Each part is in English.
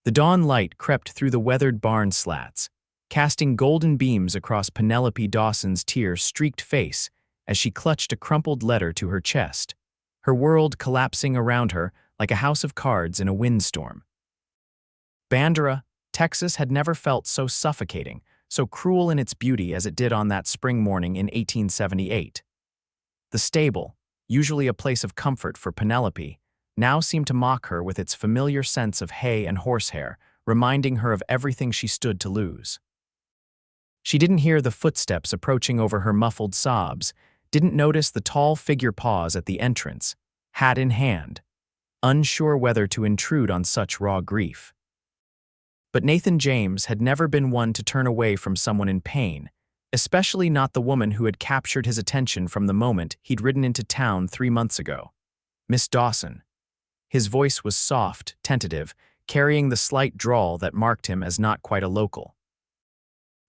The dawn light crept through the weathered barn slats, casting golden beams across Penelope Dawson's tear-streaked face as she clutched a crumpled letter to her chest, her world collapsing around her like a house of cards in a windstorm. Bandera, Texas had never felt so suffocating, so cruel in its beauty as it did on that spring morning in 1878. The stable, usually a place of comfort for Penelope, now seemed to mock her with its familiar sense of hay and horsehair, reminding her of everything she stood to lose. She didn't hear the footsteps approaching over her muffled sobs, didn't notice the tall figure pause at the entrance, hat in hand, unsure whether to intrude on such raw grief. But Nathan James had never been one to turn away from someone in pain, especially not the woman who had captured his attention from the moment he'd ridden into town 3 months ago. Miss Dawson. His voice was soft, tentative, carrying the slight drawl that marked him as not quite a local.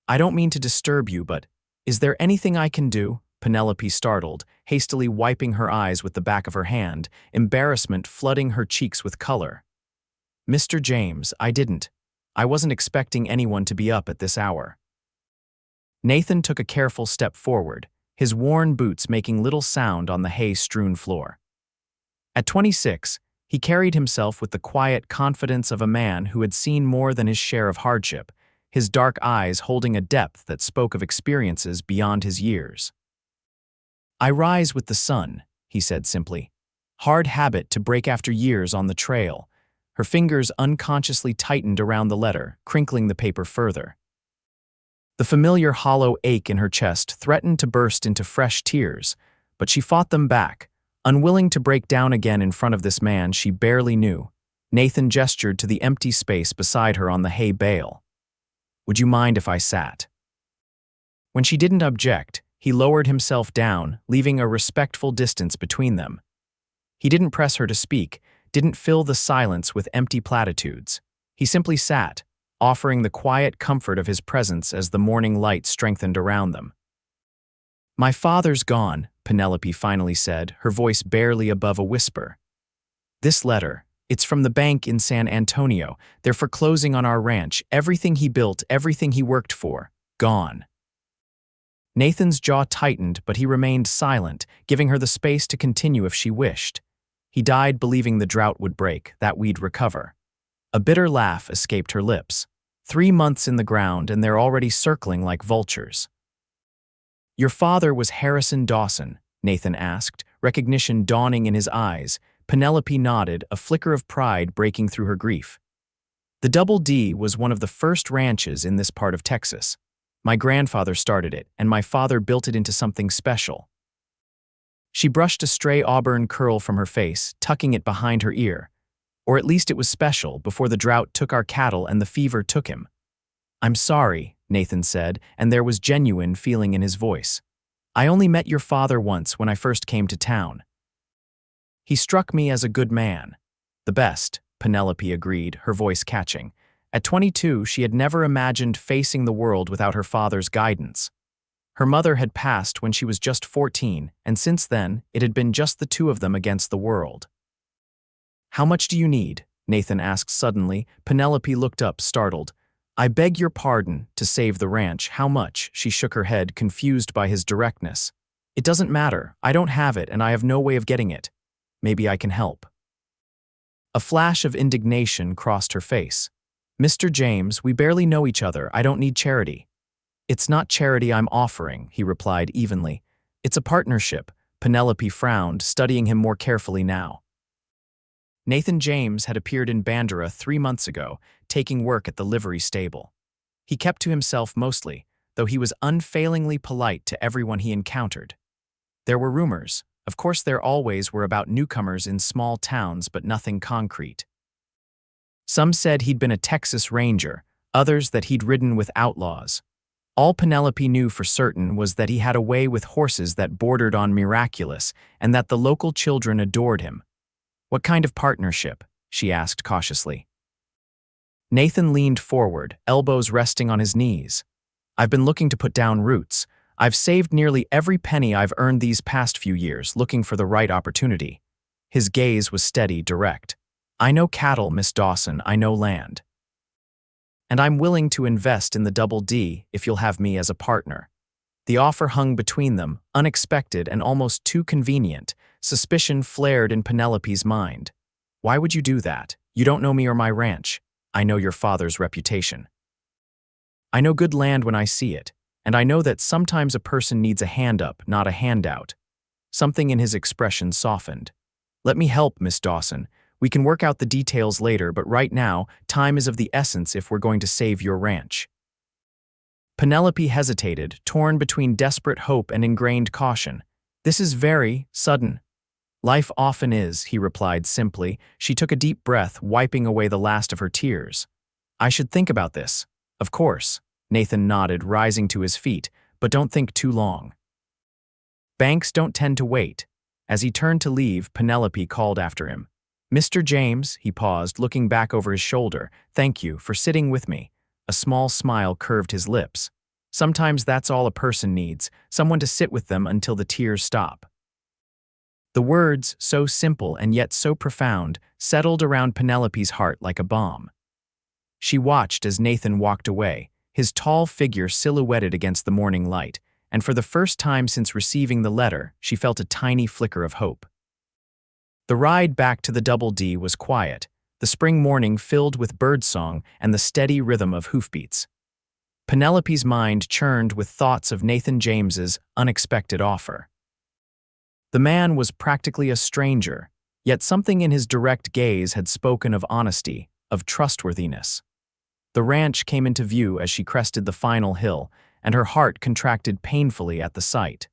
"I don't mean to disturb you, but is there anything I can do?" Penelope startled, hastily wiping her eyes with the back of her hand, embarrassment flooding her cheeks with color. "Mr. James, I wasn't expecting anyone to be up at this hour." Nathan took a careful step forward, his worn boots making little sound on the hay-strewn floor. At 26, he carried himself with the quiet confidence of a man who had seen more than his share of hardship, his dark eyes holding a depth that spoke of experiences beyond his years. "I rise with the sun," he said simply. Hard habit to break after years on the trail. Her fingers unconsciously tightened around the letter, crinkling the paper further. The familiar hollow ache in her chest threatened to burst into fresh tears, but she fought them back, unwilling to break down again in front of this man she barely knew. Nathan gestured to the empty space beside her on the hay bale. "Would you mind if I sat?" When she didn't object, he lowered himself down, leaving a respectful distance between them. He didn't press her to speak, didn't fill the silence with empty platitudes. He simply sat, offering the quiet comfort of his presence as the morning light strengthened around them. "My father's gone," Penelope finally said, her voice barely above a whisper. "This letter, it's from the bank in San Antonio. They're foreclosing on our ranch. Everything he built, everything he worked for, gone." Nathan's jaw tightened, but he remained silent, giving her the space to continue if she wished. He died believing the drought would break, that we'd recover. A bitter laugh escaped her lips. 3 months in the ground, and they're already circling like vultures. "Your father was Harrison Dawson?" Nathan asked, recognition dawning in his eyes. Penelope nodded, a flicker of pride breaking through her grief. "The Double D was one of the first ranches in this part of Texas. My grandfather started it, and my father built it into something special." She brushed a stray auburn curl from her face, tucking it behind her ear. "Or at least it was special before the drought took our cattle and the fever took him." "I'm sorry," Nathan said, and there was genuine feeling in his voice. "I only met your father once when I first came to town. He struck me as a good man." "The best," Penelope agreed, her voice catching. At 22, she had never imagined facing the world without her father's guidance. Her mother had passed when she was just 14, and since then, it had been just the two of them against the world. "How much do you need?" Nathan asked suddenly. Penelope looked up, startled. "I beg your pardon, to save the ranch. How much?" She shook her head, confused by his directness. "It doesn't matter. I don't have it, and I have no way of getting it. Maybe I can help." A flash of indignation crossed her face. "Mr. James, we barely know each other. I don't need charity." "It's not charity I'm offering," he replied evenly. "It's a partnership." Penelope frowned, studying him more carefully now. Nathan James had appeared in Bandera 3 months ago, taking work at the livery stable. He kept to himself mostly, though he was unfailingly polite to everyone he encountered. There were rumors. Of course there always were about newcomers in small towns, but nothing concrete. Some said he'd been a Texas Ranger, others that he'd ridden with outlaws. All Penelope knew for certain was that he had a way with horses that bordered on miraculous, and that the local children adored him. "What kind of partnership?" she asked cautiously. Nathan leaned forward, elbows resting on his knees. "I've been looking to put down roots. I've saved nearly every penny I've earned these past few years, looking for the right opportunity." His gaze was steady, direct. "I know cattle, Miss Dawson, I know land. And I'm willing to invest in the Double D if you'll have me as a partner. The offer hung between them, unexpected and almost too convenient. Suspicion flared in Penelope's mind. Why would you do that? You don't know me or my ranch. I know your father's reputation. I know good land when I see it, and I know that sometimes a person needs a hand up, not a handout. Something in his expression softened. Let me help, Miss Dawson. We can work out the details later, but right now, time is of the essence if we're going to save your ranch. Penelope hesitated, torn between desperate hope and ingrained caution. This is very sudden. Life often is, he replied simply. She took a deep breath, wiping away the last of her tears. I should think about this. Of course, Nathan nodded, rising to his feet, but don't think too long. Banks don't tend to wait. As he turned to leave, Penelope called after him. Mr. James, he paused, looking back over his shoulder. Thank you for sitting with me. A small smile curved his lips. Sometimes that's all a person needs, someone to sit with them until the tears stop. The words, so simple and yet so profound, settled around Penelope's heart like a balm. She watched as Nathan walked away, his tall figure silhouetted against the morning light, and for the first time since receiving the letter, she felt a tiny flicker of hope. The ride back to the Double D was quiet, the spring morning filled with birdsong and the steady rhythm of hoofbeats. Penelope's mind churned with thoughts of Nathan James's unexpected offer. The man was practically a stranger, yet something in his direct gaze had spoken of honesty, of trustworthiness. The ranch came into view as she crested the final hill, and her heart contracted painfully at the sight.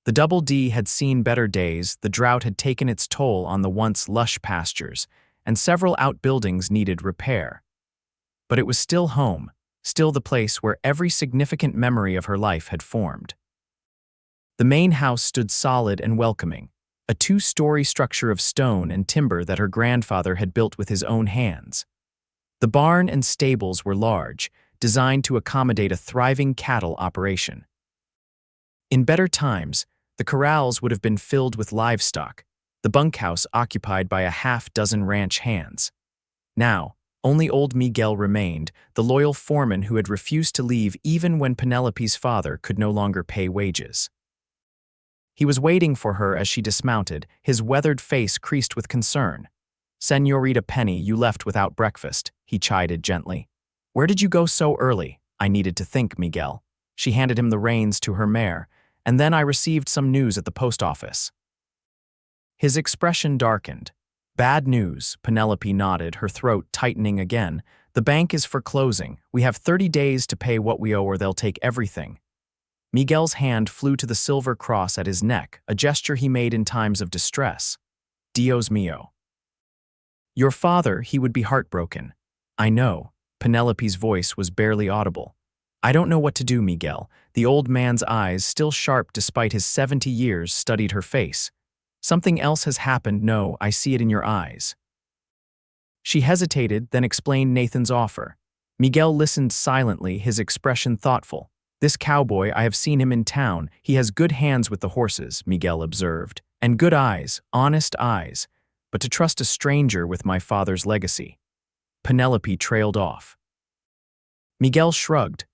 The Double D had seen better days, the drought had taken its toll on the once lush pastures, and several outbuildings needed repair. But it was still home, still the place where every significant memory of her life had formed. The main house stood solid and welcoming, a two-story structure of stone and timber that her grandfather had built with his own hands. The barn and stables were large, designed to accommodate a thriving cattle operation. In better times, the corrals would have been filled with livestock, the bunkhouse occupied by a half-dozen ranch hands. Now, only old Miguel remained, the loyal foreman who had refused to leave even when Penelope's father could no longer pay wages. He was waiting for her as she dismounted, his weathered face creased with concern. "Señorita Penny, you left without breakfast," he chided gently. "Where did you go so early?" "I needed to think, Miguel." She handed him the reins to her mare. "And then I received some news at the post office." His expression darkened. "Bad news," Penelope nodded, her throat tightening again. "The bank is foreclosing. We have 30 days to pay what we owe or they'll take everything." Miguel's hand flew to the silver cross at his neck, a gesture he made in times of distress. "Dios mío." "Your father, he would be heartbroken." "I know." Penelope's voice was barely audible. "I don't know what to do, Miguel." The old man's eyes, still sharp despite his 70 years, studied her face. "Something else has happened. No, I see it in your eyes." She hesitated, then explained Nathan's offer. Miguel listened silently, his expression thoughtful. "This cowboy, I have seen him in town. He has good hands with the horses," Miguel observed, "and good eyes, honest eyes. But to trust a stranger with my father's legacy." Penelope trailed off. Miguel shrugged.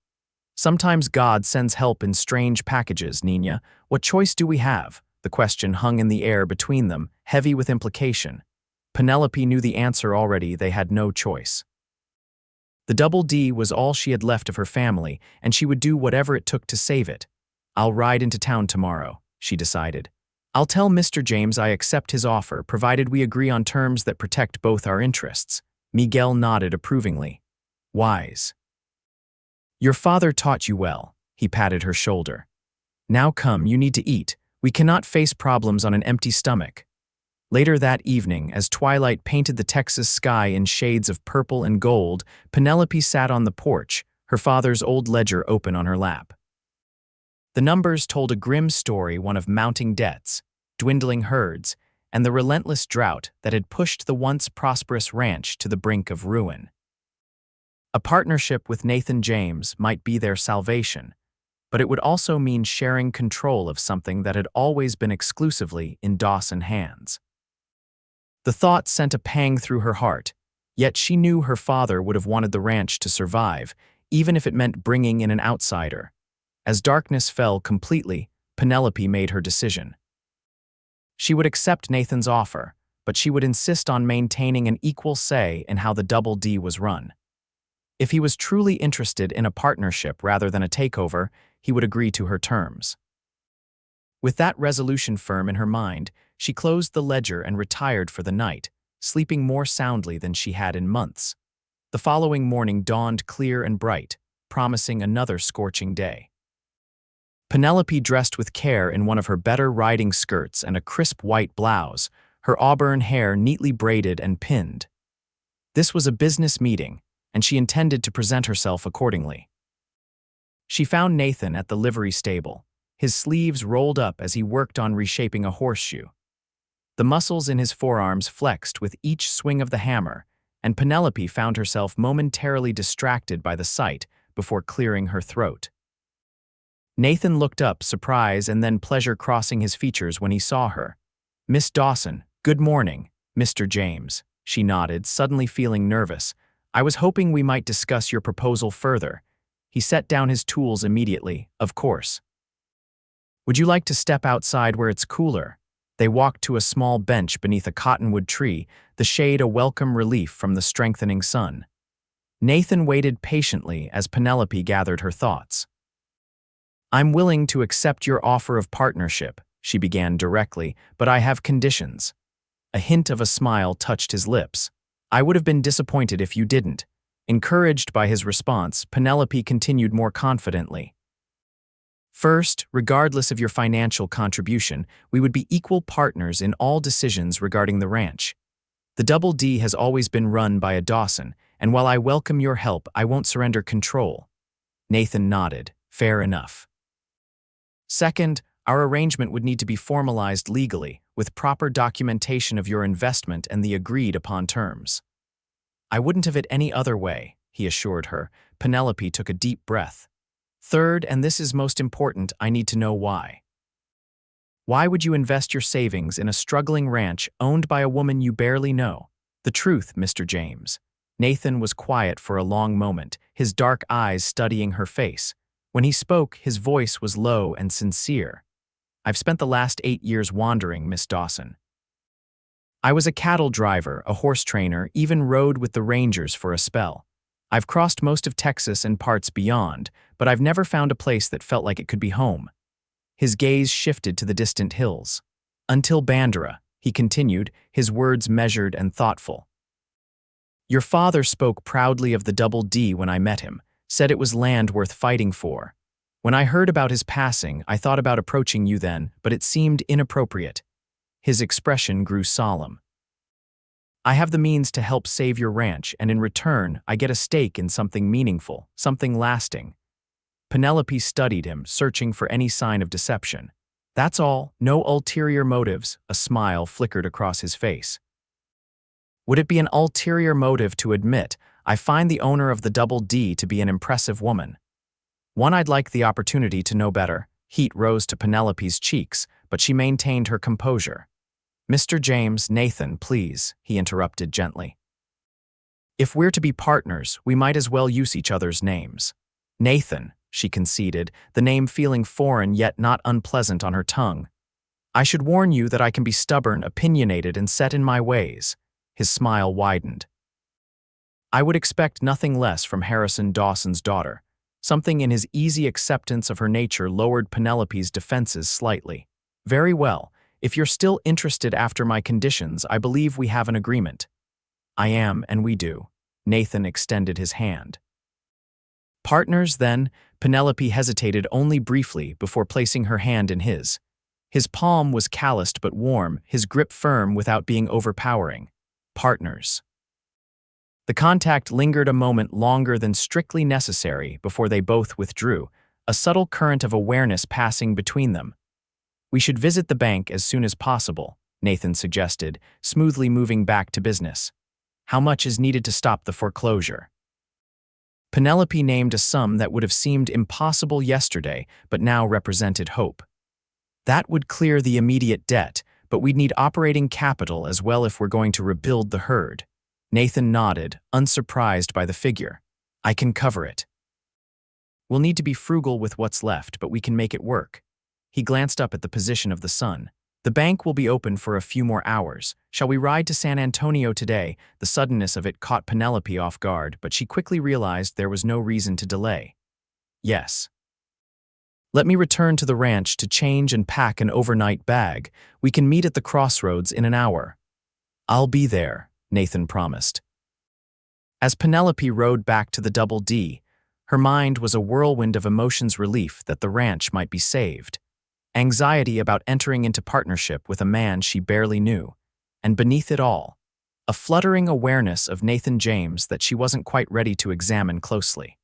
"Sometimes God sends help in strange packages, Nina. What choice do we have?" The question hung in the air between them, heavy with implication. Penelope knew the answer already. They had no choice. The Double D was all she had left of her family, and she would do whatever it took to save it. "I'll ride into town tomorrow," she decided. "I'll tell Mr. James I accept his offer, provided we agree on terms that protect both our interests." Miguel nodded approvingly. "Wise. Your father taught you well." He patted her shoulder. "Now come, you need to eat. We cannot face problems on an empty stomach." Later that evening, as twilight painted the Texas sky in shades of purple and gold, Penelope sat on the porch, her father's old ledger open on her lap. The numbers told a grim story, one of mounting debts, dwindling herds, and the relentless drought that had pushed the once prosperous ranch to the brink of ruin. A partnership with Nathan James might be their salvation, but it would also mean sharing control of something that had always been exclusively in Dawson hands. The thought sent a pang through her heart. Yet she knew her father would have wanted the ranch to survive, even if it meant bringing in an outsider. As darkness fell completely, Penelope made her decision. She would accept Nathan's offer, but she would insist on maintaining an equal say in how the Double D was run. If he was truly interested in a partnership rather than a takeover, he would agree to her terms. With that resolution firm in her mind, she closed the ledger and retired for the night, sleeping more soundly than she had in months. The following morning dawned clear and bright, promising another scorching day. Penelope dressed with care in one of her better riding skirts and a crisp white blouse, her auburn hair neatly braided and pinned. This was a business meeting, and she intended to present herself accordingly. She found Nathan at the livery stable, his sleeves rolled up as he worked on reshaping a horseshoe. The muscles in his forearms flexed with each swing of the hammer, and Penelope found herself momentarily distracted by the sight before clearing her throat. Nathan looked up, surprise and then pleasure crossing his features when he saw her. "Miss Dawson, good morning, Mr. James," she nodded, suddenly feeling nervous. "I was hoping we might discuss your proposal further." He set down his tools immediately, "Of course. Would you like to step outside where it's cooler?" They walked to a small bench beneath a cottonwood tree, the shade a welcome relief from the strengthening sun. Nathan waited patiently as Penelope gathered her thoughts. "I'm willing to accept your offer of partnership," she began directly, "but I have conditions." A hint of a smile touched his lips. "I would have been disappointed if you didn't." Encouraged by his response, Penelope continued more confidently. "First, regardless of your financial contribution, we would be equal partners in all decisions regarding the ranch. The Double D has always been run by a Dawson, and while I welcome your help, I won't surrender control." Nathan nodded. "Fair enough." "Second, our arrangement would need to be formalized legally, with proper documentation of your investment and the agreed-upon terms." "I wouldn't have it any other way," he assured her. Penelope took a deep breath. "Third, and this is most important, I need to know why. Why would you invest your savings in a struggling ranch owned by a woman you barely know?" "The truth, Mr. James." Nathan was quiet for a long moment, his dark eyes studying her face. When he spoke, his voice was low and sincere. "I've spent the last 8 years wandering, Miss Dawson. I was a cattle driver, a horse trainer, even rode with the Rangers for a spell. I've crossed most of Texas and parts beyond, but I've never found a place that felt like it could be home." His gaze shifted to the distant hills. "Until Bandera," he continued, his words measured and thoughtful. "Your father spoke proudly of the Double D when I met him, said it was land worth fighting for. When I heard about his passing, I thought about approaching you then, but it seemed inappropriate." His expression grew solemn. "I have the means to help save your ranch, and in return, I get a stake in something meaningful, something lasting." Penelope studied him, searching for any sign of deception. "That's all, no ulterior motives," a smile flickered across his face. "Would it be an ulterior motive to admit, I find the owner of the Double D to be an impressive woman? One I'd like the opportunity to know better." Heat rose to Penelope's cheeks, but she maintained her composure. "Mr. James, Nathan, please," he interrupted gently. "If we're to be partners, we might as well use each other's names." "Nathan," she conceded, the name feeling foreign yet not unpleasant on her tongue. "I should warn you that I can be stubborn, opinionated, and set in my ways." His smile widened. "I would expect nothing less from Harrison Dawson's daughter." Something in his easy acceptance of her nature lowered Penelope's defenses slightly. "Very well. If you're still interested after my conditions, I believe we have an agreement." "I am, and we do." Nathan extended his hand. "Partners, then?" Penelope hesitated only briefly before placing her hand in his. His palm was calloused but warm, his grip firm without being overpowering. "Partners." The contact lingered a moment longer than strictly necessary before they both withdrew, a subtle current of awareness passing between them. "We should visit the bank as soon as possible," Nathan suggested, smoothly moving back to business. "How much is needed to stop the foreclosure?" Penelope named a sum that would have seemed impossible yesterday, but now represented hope. "That would clear the immediate debt, but we'd need operating capital as well if we're going to rebuild the herd." Nathan nodded, unsurprised by the figure. I can cover it. We'll need to be frugal with what's left, but we can make it work. He glanced up at the position of the sun. The bank will be open for a few more hours. Shall we ride to San Antonio today? The suddenness of it caught Penelope off guard, but she quickly realized there was no reason to delay. Yes. Let me return to the ranch to change and pack an overnight bag. We can meet at the crossroads in an hour. I'll be there, Nathan promised. As Penelope rode back to the Double D, her mind was a whirlwind of emotions, relief that the ranch might be saved, anxiety about entering into partnership with a man she barely knew, and beneath it all, a fluttering awareness of Nathan James that she wasn't quite ready to examine closely.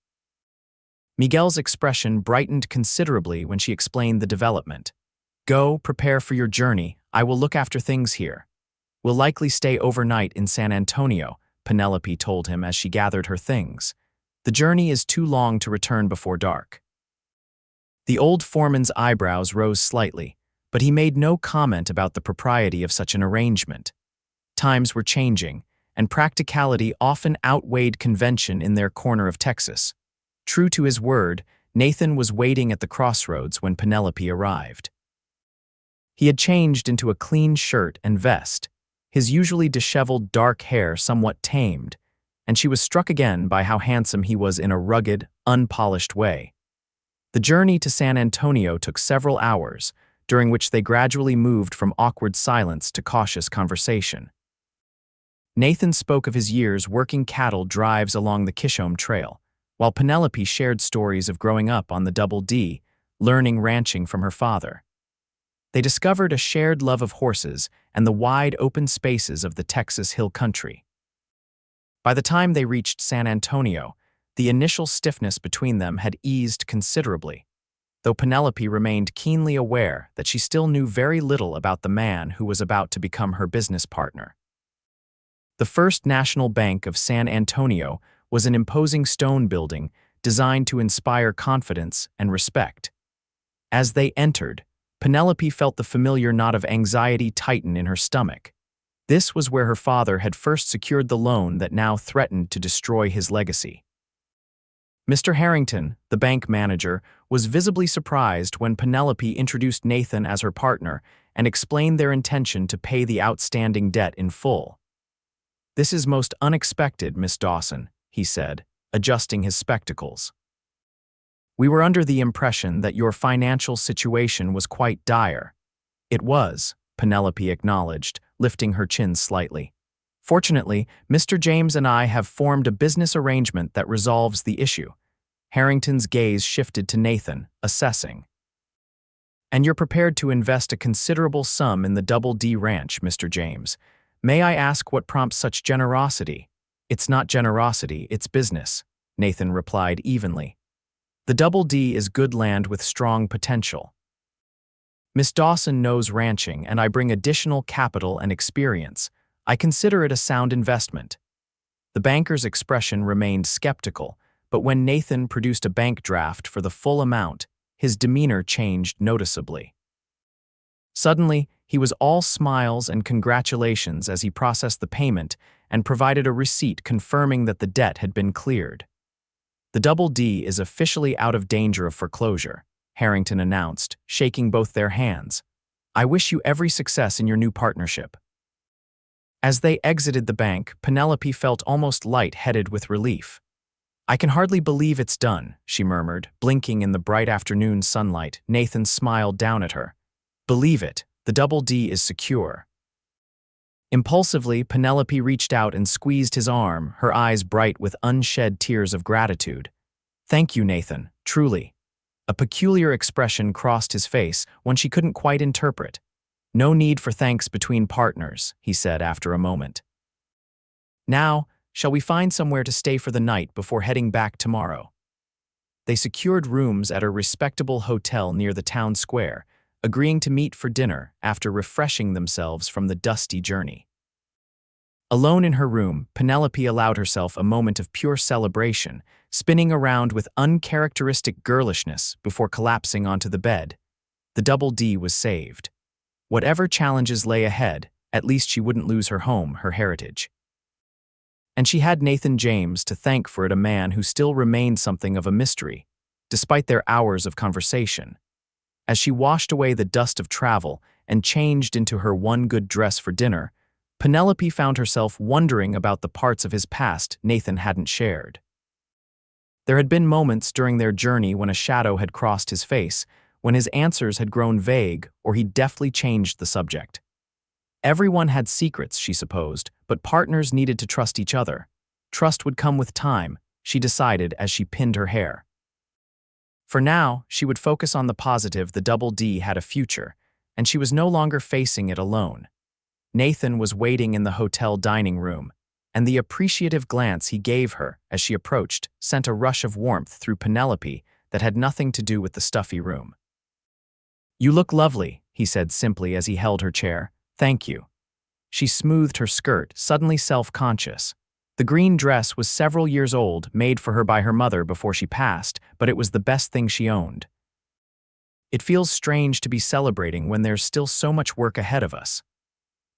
Miguel's expression brightened considerably when she explained the development. Go, prepare for your journey. I will look after things here. We'll likely stay overnight in San Antonio, Penelope told him as she gathered her things. The journey is too long to return before dark. The old foreman's eyebrows rose slightly, but he made no comment about the propriety of such an arrangement. Times were changing, and practicality often outweighed convention in their corner of Texas. True to his word, Nathan was waiting at the crossroads when Penelope arrived. He had changed into a clean shirt and vest, his usually disheveled dark hair somewhat tamed, and she was struck again by how handsome he was in a rugged, unpolished way. The journey to San Antonio took several hours, during which they gradually moved from awkward silence to cautious conversation. Nathan spoke of his years working cattle drives along the Kishome Trail, while Penelope shared stories of growing up on the Double D, learning ranching from her father. They discovered a shared love of horses and the wide open spaces of the Texas Hill Country. By the time they reached San Antonio, the initial stiffness between them had eased considerably, though Penelope remained keenly aware that she still knew very little about the man who was about to become her business partner. The First National Bank of San Antonio was an imposing stone building designed to inspire confidence and respect. As they entered, Penelope felt the familiar knot of anxiety tighten in her stomach. This was where her father had first secured the loan that now threatened to destroy his legacy. Mr. Harrington, the bank manager, was visibly surprised when Penelope introduced Nathan as her partner and explained their intention to pay the outstanding debt in full. This is most unexpected, Miss Dawson, he said, adjusting his spectacles. We were under the impression that your financial situation was quite dire. It was, Penelope acknowledged, lifting her chin slightly. Fortunately, Mr. James and I have formed a business arrangement that resolves the issue. Harrington's gaze shifted to Nathan, assessing. And you're prepared to invest a considerable sum in the Double D Ranch, Mr. James. May I ask what prompts such generosity? It's not generosity, it's business, Nathan replied evenly. The Double D is good land with strong potential. Miss Dawson knows ranching, and I bring additional capital and experience. I consider it a sound investment. The banker's expression remained skeptical, but when Nathan produced a bank draft for the full amount, his demeanor changed noticeably. Suddenly, he was all smiles and congratulations as he processed the payment and provided a receipt confirming that the debt had been cleared. The Double D is officially out of danger of foreclosure, Harrington announced, shaking both their hands. I wish you every success in your new partnership. As they exited the bank, Penelope felt almost light-headed with relief. I can hardly believe it's done, she murmured, blinking in the bright afternoon sunlight. Nathan smiled down at her. Believe it, the Double D is secure. Impulsively, Penelope reached out and squeezed his arm, her eyes bright with unshed tears of gratitude. Thank you, Nathan, truly. A peculiar expression crossed his face, one she couldn't quite interpret. No need for thanks between partners, he said after a moment. Now, shall we find somewhere to stay for the night before heading back tomorrow? They secured rooms at a respectable hotel near the town square, agreeing to meet for dinner after refreshing themselves from the dusty journey. Alone in her room, Penelope allowed herself a moment of pure celebration, spinning around with uncharacteristic girlishness before collapsing onto the bed. The Double D was saved. Whatever challenges lay ahead, at least she wouldn't lose her home, her heritage. And she had Nathan James to thank for it, a man who still remained something of a mystery, despite their hours of conversation. As she washed away the dust of travel and changed into her one good dress for dinner, Penelope found herself wondering about the parts of his past Nathan hadn't shared. There had been moments during their journey when a shadow had crossed his face, when his answers had grown vague or he deftly changed the subject. Everyone had secrets, she supposed, but partners needed to trust each other. Trust would come with time, she decided as she pinned her hair. For now, she would focus on the positive. The Double D had a future, and she was no longer facing it alone. Nathan was waiting in the hotel dining room, and the appreciative glance he gave her as she approached sent a rush of warmth through Penelope that had nothing to do with the stuffy room. "You look lovely," he said simply as he held her chair. "Thank you." She smoothed her skirt, suddenly self-conscious. The green dress was several years old, made for her by her mother before she passed, but it was the best thing she owned. "It feels strange to be celebrating when there's still so much work ahead of us.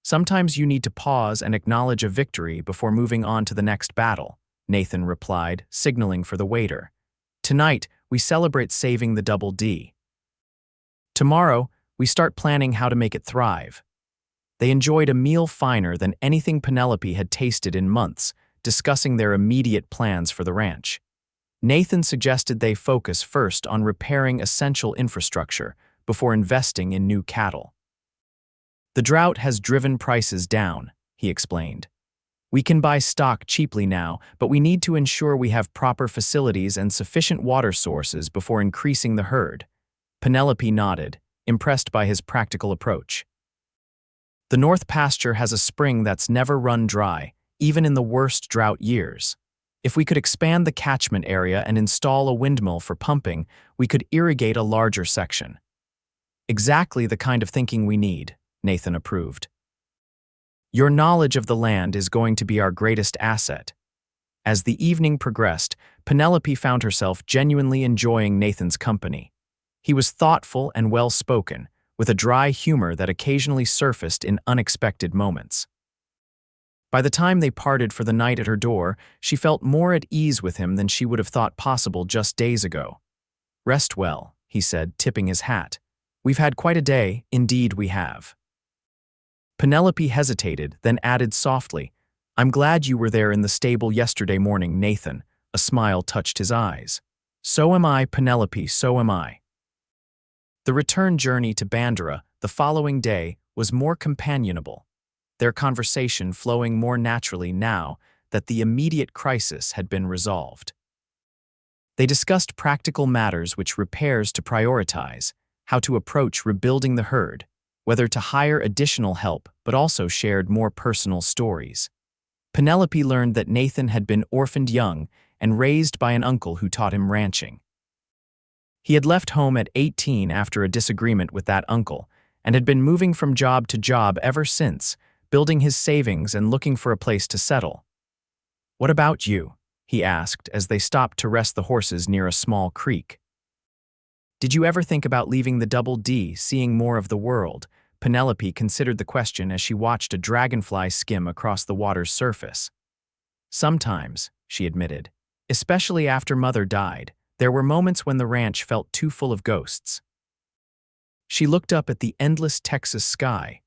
Sometimes you need to pause and acknowledge a victory before moving on to the next battle," Nathan replied, signaling for the waiter. "Tonight, we celebrate saving the Double D. Tomorrow, we start planning how to make it thrive." They enjoyed a meal finer than anything Penelope had tasted in months, discussing their immediate plans for the ranch. Nathan suggested they focus first on repairing essential infrastructure before investing in new cattle. "The drought has driven prices down," he explained. "We can buy stock cheaply now, but we need to ensure we have proper facilities and sufficient water sources before increasing the herd." Penelope nodded, impressed by his practical approach. "The North Pasture has a spring that's never run dry, even in the worst drought years. If we could expand the catchment area and install a windmill for pumping, we could irrigate a larger section." "Exactly the kind of thinking we need," Nathan approved. "Your knowledge of the land is going to be our greatest asset." As the evening progressed, Penelope found herself genuinely enjoying Nathan's company. He was thoughtful and well-spoken, with a dry humor that occasionally surfaced in unexpected moments. By the time they parted for the night at her door, she felt more at ease with him than she would have thought possible just days ago. "Rest well," he said, tipping his hat. "We've had quite a day, indeed we have." Penelope hesitated, then added softly, "I'm glad you were there in the stable yesterday morning, Nathan." A smile touched his eyes. "So am I, Penelope, so am I." The return journey to Bandera the following day was more companionable, their conversation flowing more naturally now that the immediate crisis had been resolved. They discussed practical matters, which repairs to prioritize, how to approach rebuilding the herd, whether to hire additional help, but also shared more personal stories. Penelope learned that Nathan had been orphaned young and raised by an uncle who taught him ranching. He had left home at 18 after a disagreement with that uncle, and had been moving from job to job ever since, building his savings and looking for a place to settle. "What about you?" he asked as they stopped to rest the horses near a small creek. "Did you ever think about leaving the Double D, seeing more of the world?" Penelope considered the question as she watched a dragonfly skim across the water's surface. "Sometimes," she admitted. "Especially after Mother died, there were moments when the ranch felt too full of ghosts." She looked up at the endless Texas sky.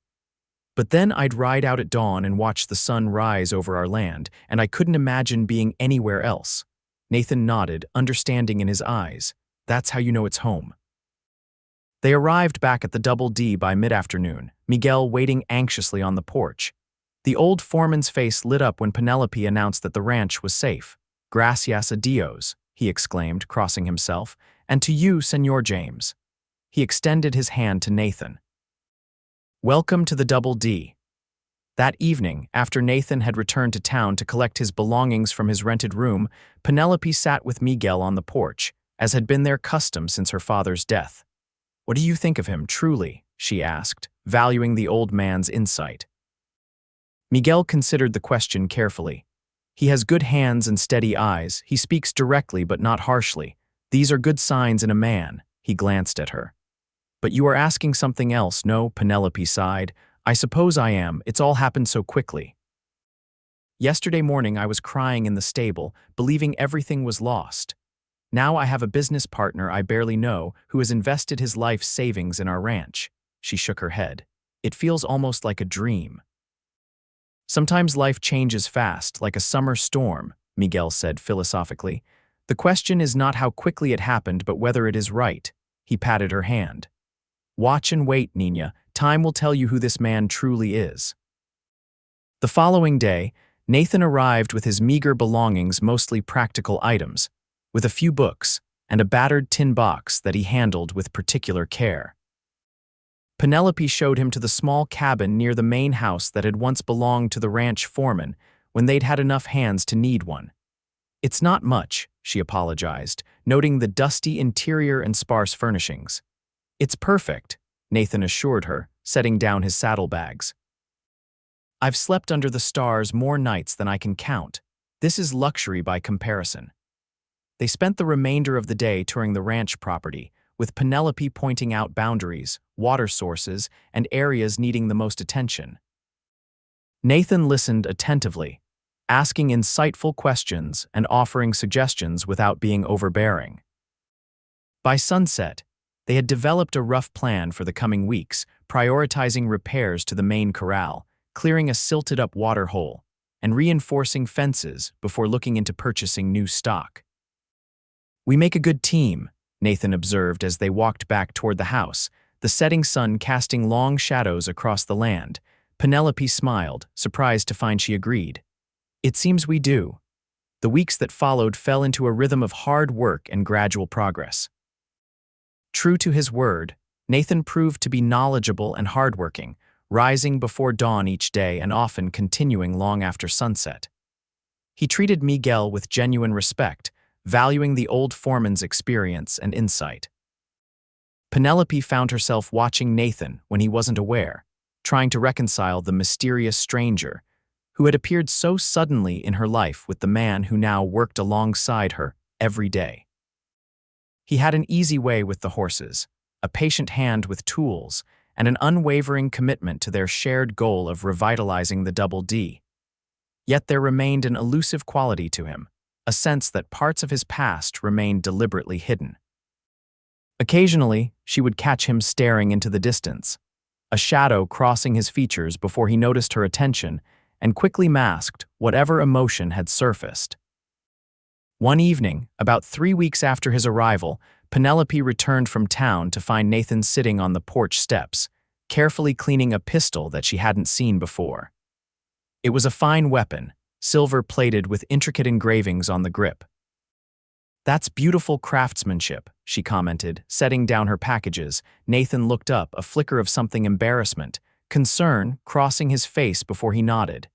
"But then I'd ride out at dawn and watch the sun rise over our land, and I couldn't imagine being anywhere else." Nathan nodded, understanding in his eyes. "That's how you know it's home." They arrived back at the Double D by mid-afternoon, Miguel waiting anxiously on the porch. The old foreman's face lit up when Penelope announced that the ranch was safe. "Gracias a Dios," he exclaimed, crossing himself, "and to you, Señor James." He extended his hand to Nathan. "Welcome to the Double D." That evening, after Nathan had returned to town to collect his belongings from his rented room, Penelope sat with Miguel on the porch, as had been their custom since her father's death. "What do you think of him, truly?" she asked, valuing the old man's insight. Miguel considered the question carefully. "He has good hands and steady eyes. He speaks directly but not harshly. These are good signs in a man." He glanced at her. "But you are asking something else, no?" Penelope sighed. "I suppose I am. It's all happened so quickly." Yesterday morning I was crying in the stable, believing everything was lost. Now I have a business partner I barely know who has invested his life savings in our ranch. She shook her head. It feels almost like a dream. Sometimes life changes fast, like a summer storm, Miguel said philosophically. The question is not how quickly it happened, but whether it is right. He patted her hand. Watch and wait, Nina. Time will tell you who this man truly is. The following day, Nathan arrived with his meager belongings, mostly practical items, with a few books and a battered tin box that he handled with particular care. Penelope showed him to the small cabin near the main house that had once belonged to the ranch foreman when they'd had enough hands to need one. It's not much, she apologized, noting the dusty interior and sparse furnishings. It's perfect, Nathan assured her, setting down his saddlebags. I've slept under the stars more nights than I can count. This is luxury by comparison. They spent the remainder of the day touring the ranch property, with Penelope pointing out boundaries, water sources, and areas needing the most attention. Nathan listened attentively, asking insightful questions and offering suggestions without being overbearing. By sunset, they had developed a rough plan for the coming weeks, prioritizing repairs to the main corral, clearing a silted-up water hole, and reinforcing fences before looking into purchasing new stock. We make a good team, Nathan observed as they walked back toward the house, the setting sun casting long shadows across the land. Penelope smiled, surprised to find she agreed. It seems we do. The weeks that followed fell into a rhythm of hard work and gradual progress. True to his word, Nathan proved to be knowledgeable and hardworking, rising before dawn each day and often continuing long after sunset. He treated Miguel with genuine respect, valuing the old foreman's experience and insight. Penelope found herself watching Nathan when he wasn't aware, trying to reconcile the mysterious stranger who had appeared so suddenly in her life with the man who now worked alongside her every day. He had an easy way with the horses, a patient hand with tools, and an unwavering commitment to their shared goal of revitalizing the Double D. Yet there remained an elusive quality to him, a sense that parts of his past remained deliberately hidden. Occasionally, she would catch him staring into the distance, a shadow crossing his features before he noticed her attention and quickly masked whatever emotion had surfaced. One evening, about 3 weeks after his arrival, Penelope returned from town to find Nathan sitting on the porch steps, carefully cleaning a pistol that she hadn't seen before. It was a fine weapon, silver-plated with intricate engravings on the grip. "That's beautiful craftsmanship," she commented, setting down her packages. Nathan looked up, a flicker of something embarrassment, concern crossing his face before he nodded.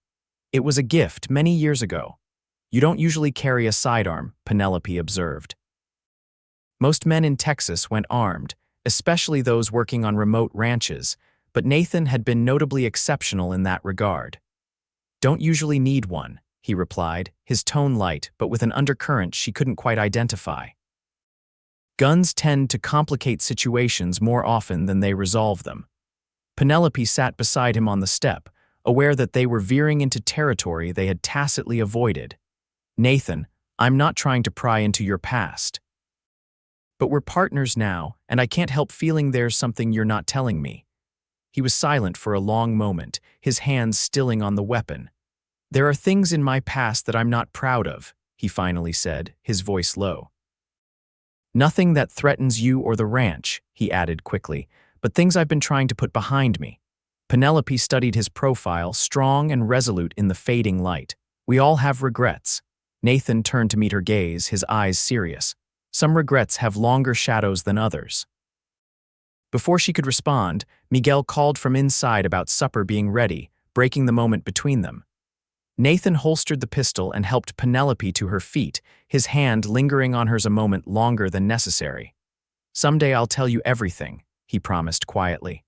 "It was a gift many years ago. You don't usually carry a sidearm," Penelope observed. Most men in Texas went armed, especially those working on remote ranches, but Nathan had been notably exceptional in that regard. "Don't usually need one," he replied, his tone light but with an undercurrent she couldn't quite identify. Guns tend to complicate situations more often than they resolve them. Penelope sat beside him on the step, aware that they were veering into territory they had tacitly avoided. "Nathan, I'm not trying to pry into your past. But we're partners now, and I can't help feeling there's something you're not telling me." He was silent for a long moment, his hands stilling on the weapon. "There are things in my past that I'm not proud of," he finally said, his voice low. "Nothing that threatens you or the ranch," he added quickly, "but things I've been trying to put behind me." Penelope studied his profile, strong and resolute in the fading light. "We all have regrets." Nathan turned to meet her gaze, his eyes serious. "Some regrets have longer shadows than others." Before she could respond, Miguel called from inside about supper being ready, breaking the moment between them. Nathan holstered the pistol and helped Penelope to her feet, his hand lingering on hers a moment longer than necessary. "Someday I'll tell you everything," he promised quietly.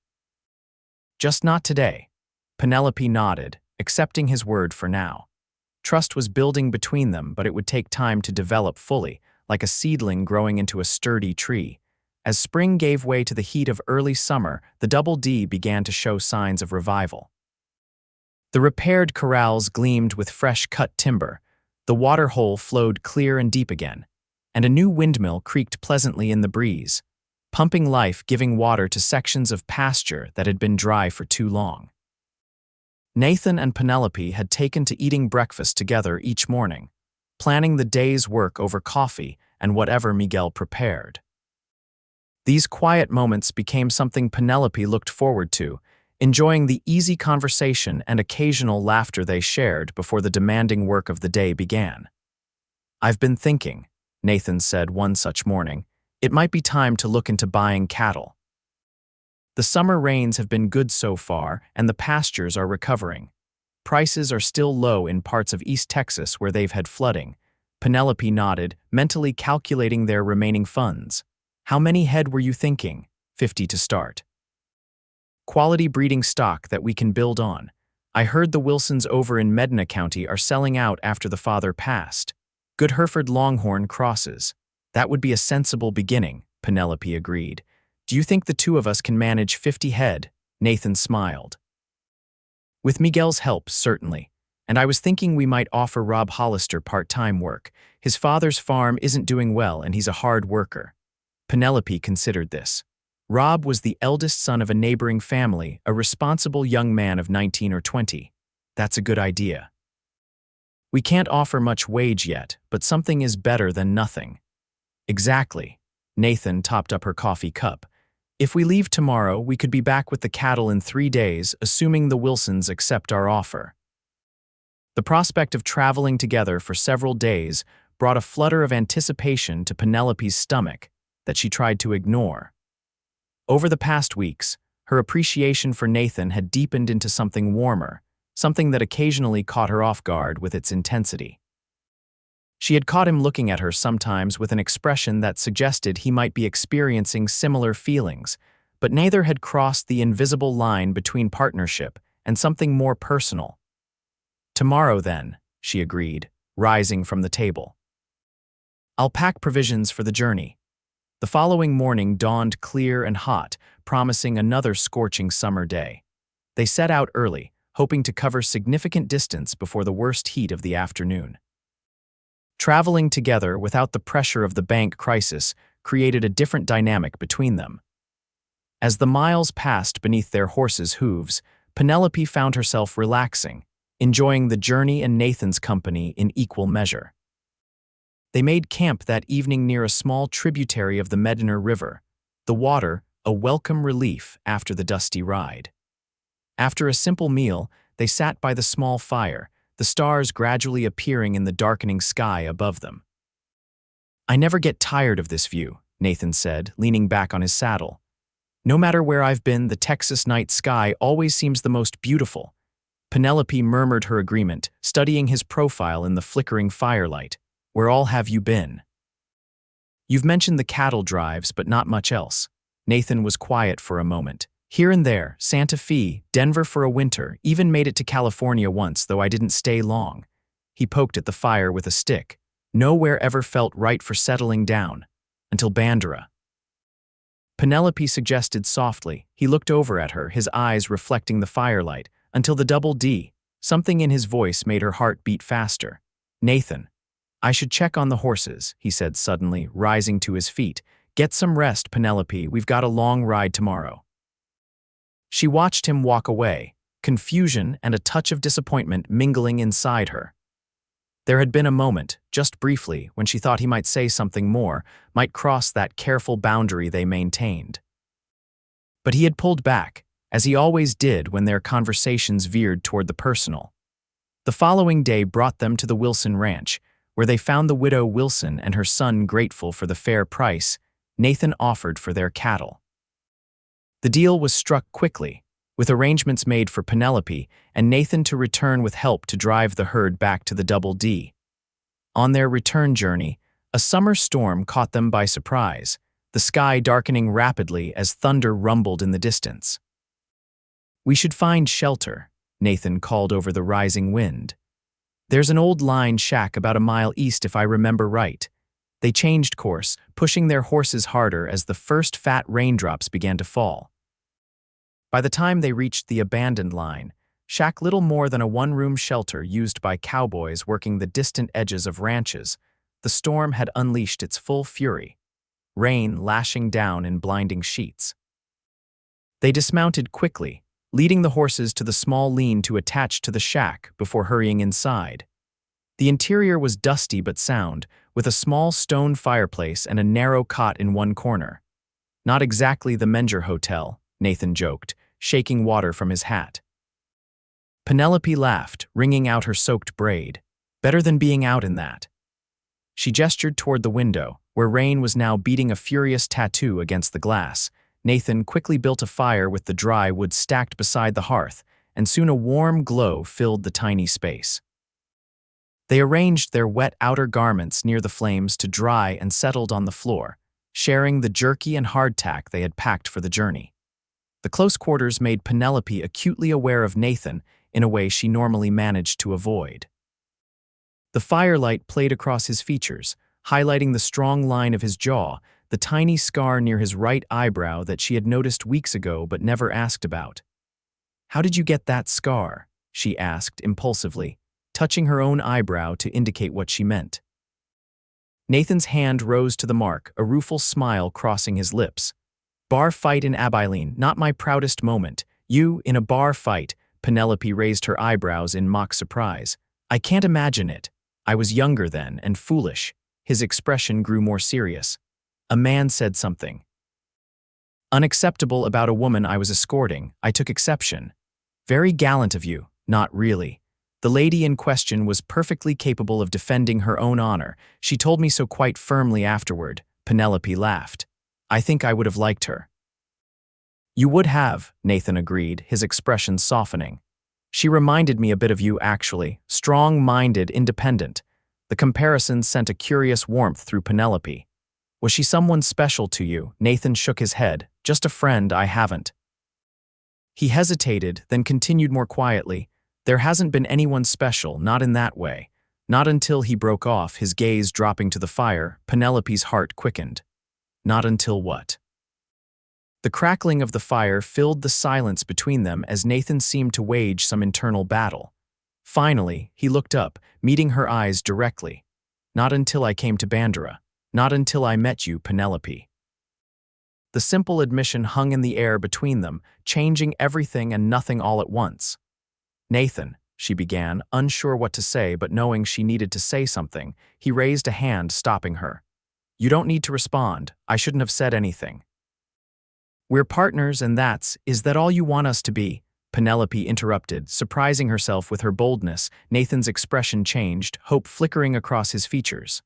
"Just not today." Penelope nodded, accepting his word for now. Trust was building between them, but it would take time to develop fully, like a seedling growing into a sturdy tree. As spring gave way to the heat of early summer, the Double D began to show signs of revival. The repaired corrals gleamed with fresh-cut timber, the water hole flowed clear and deep again, and a new windmill creaked pleasantly in the breeze, pumping life, giving water to sections of pasture that had been dry for too long. Nathan and Penelope had taken to eating breakfast together each morning, planning the day's work over coffee and whatever Miguel prepared. These quiet moments became something Penelope looked forward to, enjoying the easy conversation and occasional laughter they shared before the demanding work of the day began. "I've been thinking," Nathan said one such morning, "it might be time to look into buying cattle. The summer rains have been good so far, and the pastures are recovering. Prices are still low in parts of East Texas where they've had flooding." Penelope nodded, mentally calculating their remaining funds. "How many head were you thinking?" 50 to start. "Quality breeding stock that we can build on. I heard the Wilsons over in Medina County are selling out after the father passed. Good Hereford Longhorn crosses. That would be a sensible beginning," Penelope agreed. "Do you think the two of us can manage 50 head? Nathan smiled. "With Miguel's help, certainly. And I was thinking we might offer Rob Hollister part-time work. His father's farm isn't doing well and he's a hard worker." Penelope considered this. Rob was the eldest son of a neighboring family, a responsible young man of 19 or 20. "That's a good idea. We can't offer much wage yet, but something is better than nothing." "Exactly." Nathan topped up her coffee cup. "If we leave tomorrow, we could be back with the cattle in 3 days, assuming the Wilsons accept our offer." The prospect of traveling together for several days brought a flutter of anticipation to Penelope's stomach that she tried to ignore. Over the past weeks, her appreciation for Nathan had deepened into something warmer, something that occasionally caught her off guard with its intensity. She had caught him looking at her sometimes with an expression that suggested he might be experiencing similar feelings, but neither had crossed the invisible line between partnership and something more personal. "Tomorrow, then," she agreed, rising from the table. "I'll pack provisions for the journey." The following morning dawned clear and hot, promising another scorching summer day. They set out early, hoping to cover significant distance before the worst heat of the afternoon. Traveling together without the pressure of the bank crisis created a different dynamic between them. As the miles passed beneath their horses' hooves, Penelope found herself relaxing, enjoying the journey and Nathan's company in equal measure. They made camp that evening near a small tributary of the Medina River, the water a welcome relief after the dusty ride. After a simple meal, they sat by the small fire, the stars gradually appearing in the darkening sky above them. "I never get tired of this view," Nathan said, leaning back on his saddle. "No matter where I've been, the Texas night sky always seems the most beautiful." Penelope murmured her agreement, studying his profile in the flickering firelight. "Where all have you been?" "You've mentioned the cattle drives, but not much else." Nathan was quiet for a moment. "Here and there, Santa Fe, Denver for a winter, even made it to California once, though I didn't stay long." He poked at the fire with a stick. "Nowhere ever felt right for settling down. Until Bandera." Penelope suggested softly. He looked over at her, his eyes reflecting the firelight. "Until the Double D." Something in his voice made her heart beat faster. "Nathan, I should check on the horses," he said suddenly, rising to his feet. "Get some rest, Penelope. We've got a long ride tomorrow." She watched him walk away, confusion and a touch of disappointment mingling inside her. There had been a moment, just briefly, when she thought he might say something more, might cross that careful boundary they maintained. But he had pulled back, as he always did when their conversations veered toward the personal. The following day brought them to the Wilson Ranch, where they found the widow Wilson and her son grateful for the fair price Nathan offered for their cattle. The deal was struck quickly, with arrangements made for Penelope and Nathan to return with help to drive the herd back to the Double D. On their return journey, a summer storm caught them by surprise, the sky darkening rapidly as thunder rumbled in the distance. "We should find shelter," Nathan called over the rising wind. "There's an old line shack about a mile east if I remember right." They changed course, pushing their horses harder as the first fat raindrops began to fall. By the time they reached the abandoned line, shack little more than a one-room shelter used by cowboys working the distant edges of ranches, the storm had unleashed its full fury, rain lashing down in blinding sheets. They dismounted quickly, leading the horses to the small lean-to attached to the shack before hurrying inside. The interior was dusty but sound, with a small stone fireplace and a narrow cot in one corner. Not exactly the Menger Hotel, Nathan joked, shaking water from his hat. Penelope laughed, wringing out her soaked braid. Better than being out in that. She gestured toward the window, where rain was now beating a furious tattoo against the glass. Nathan quickly built a fire with the dry wood stacked beside the hearth, and soon a warm glow filled the tiny space. They arranged their wet outer garments near the flames to dry and settled on the floor, sharing the jerky and hardtack they had packed for the journey. The close quarters made Penelope acutely aware of Nathan in a way she normally managed to avoid. The firelight played across his features, highlighting the strong line of his jaw, the tiny scar near his right eyebrow that she had noticed weeks ago but never asked about. "How did you get that scar?" she asked impulsively, touching her own eyebrow to indicate what she meant. Nathan's hand rose to the mark, a rueful smile crossing his lips. "Bar fight in Abilene, not my proudest moment. You, in a bar fight?" Penelope raised her eyebrows in mock surprise. "I can't imagine it. I was younger then, and foolish." His expression grew more serious. "A man said something unacceptable about a woman I was escorting. I took exception. Very gallant of you." "Not really. The lady in question was perfectly capable of defending her own honor. She told me so quite firmly afterward." Penelope laughed. "I think I would have liked her." "You would have," Nathan agreed, his expression softening. "She reminded me a bit of you, actually. Strong-minded, independent." The comparison sent a curious warmth through Penelope. "Was she someone special to you?" Nathan shook his head. "Just a friend I haven't." He hesitated, then continued more quietly. "There hasn't been anyone special, not in that way." Not until he broke off, his gaze dropping to the fire. Penelope's heart quickened. "Not until what?" The crackling of the fire filled the silence between them as Nathan seemed to wage some internal battle. Finally, he looked up, meeting her eyes directly. "Not until I came to Bandera. Not until I met you, Penelope." The simple admission hung in the air between them, changing everything and nothing all at once. "Nathan," she began, unsure what to say but knowing she needed to say something, he raised a hand, stopping her. "You don't need to respond. I shouldn't have said anything." "We're partners and is that all you want us to be?" Penelope interrupted, surprising herself with her boldness. Nathan's expression changed, hope flickering across his features.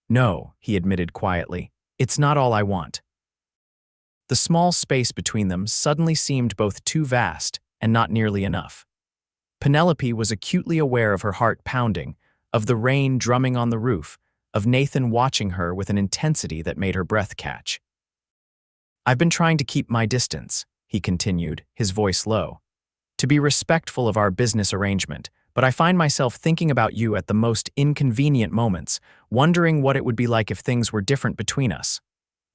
"No," he admitted quietly, "it's not all I want." The small space between them suddenly seemed both too vast and not nearly enough. Penelope was acutely aware of her heart pounding, of the rain drumming on the roof, of Nathan watching her with an intensity that made her breath catch. "I've been trying to keep my distance," he continued, his voice low, "to be respectful of our business arrangement, but I find myself thinking about you at the most inconvenient moments, wondering what it would be like if things were different between us."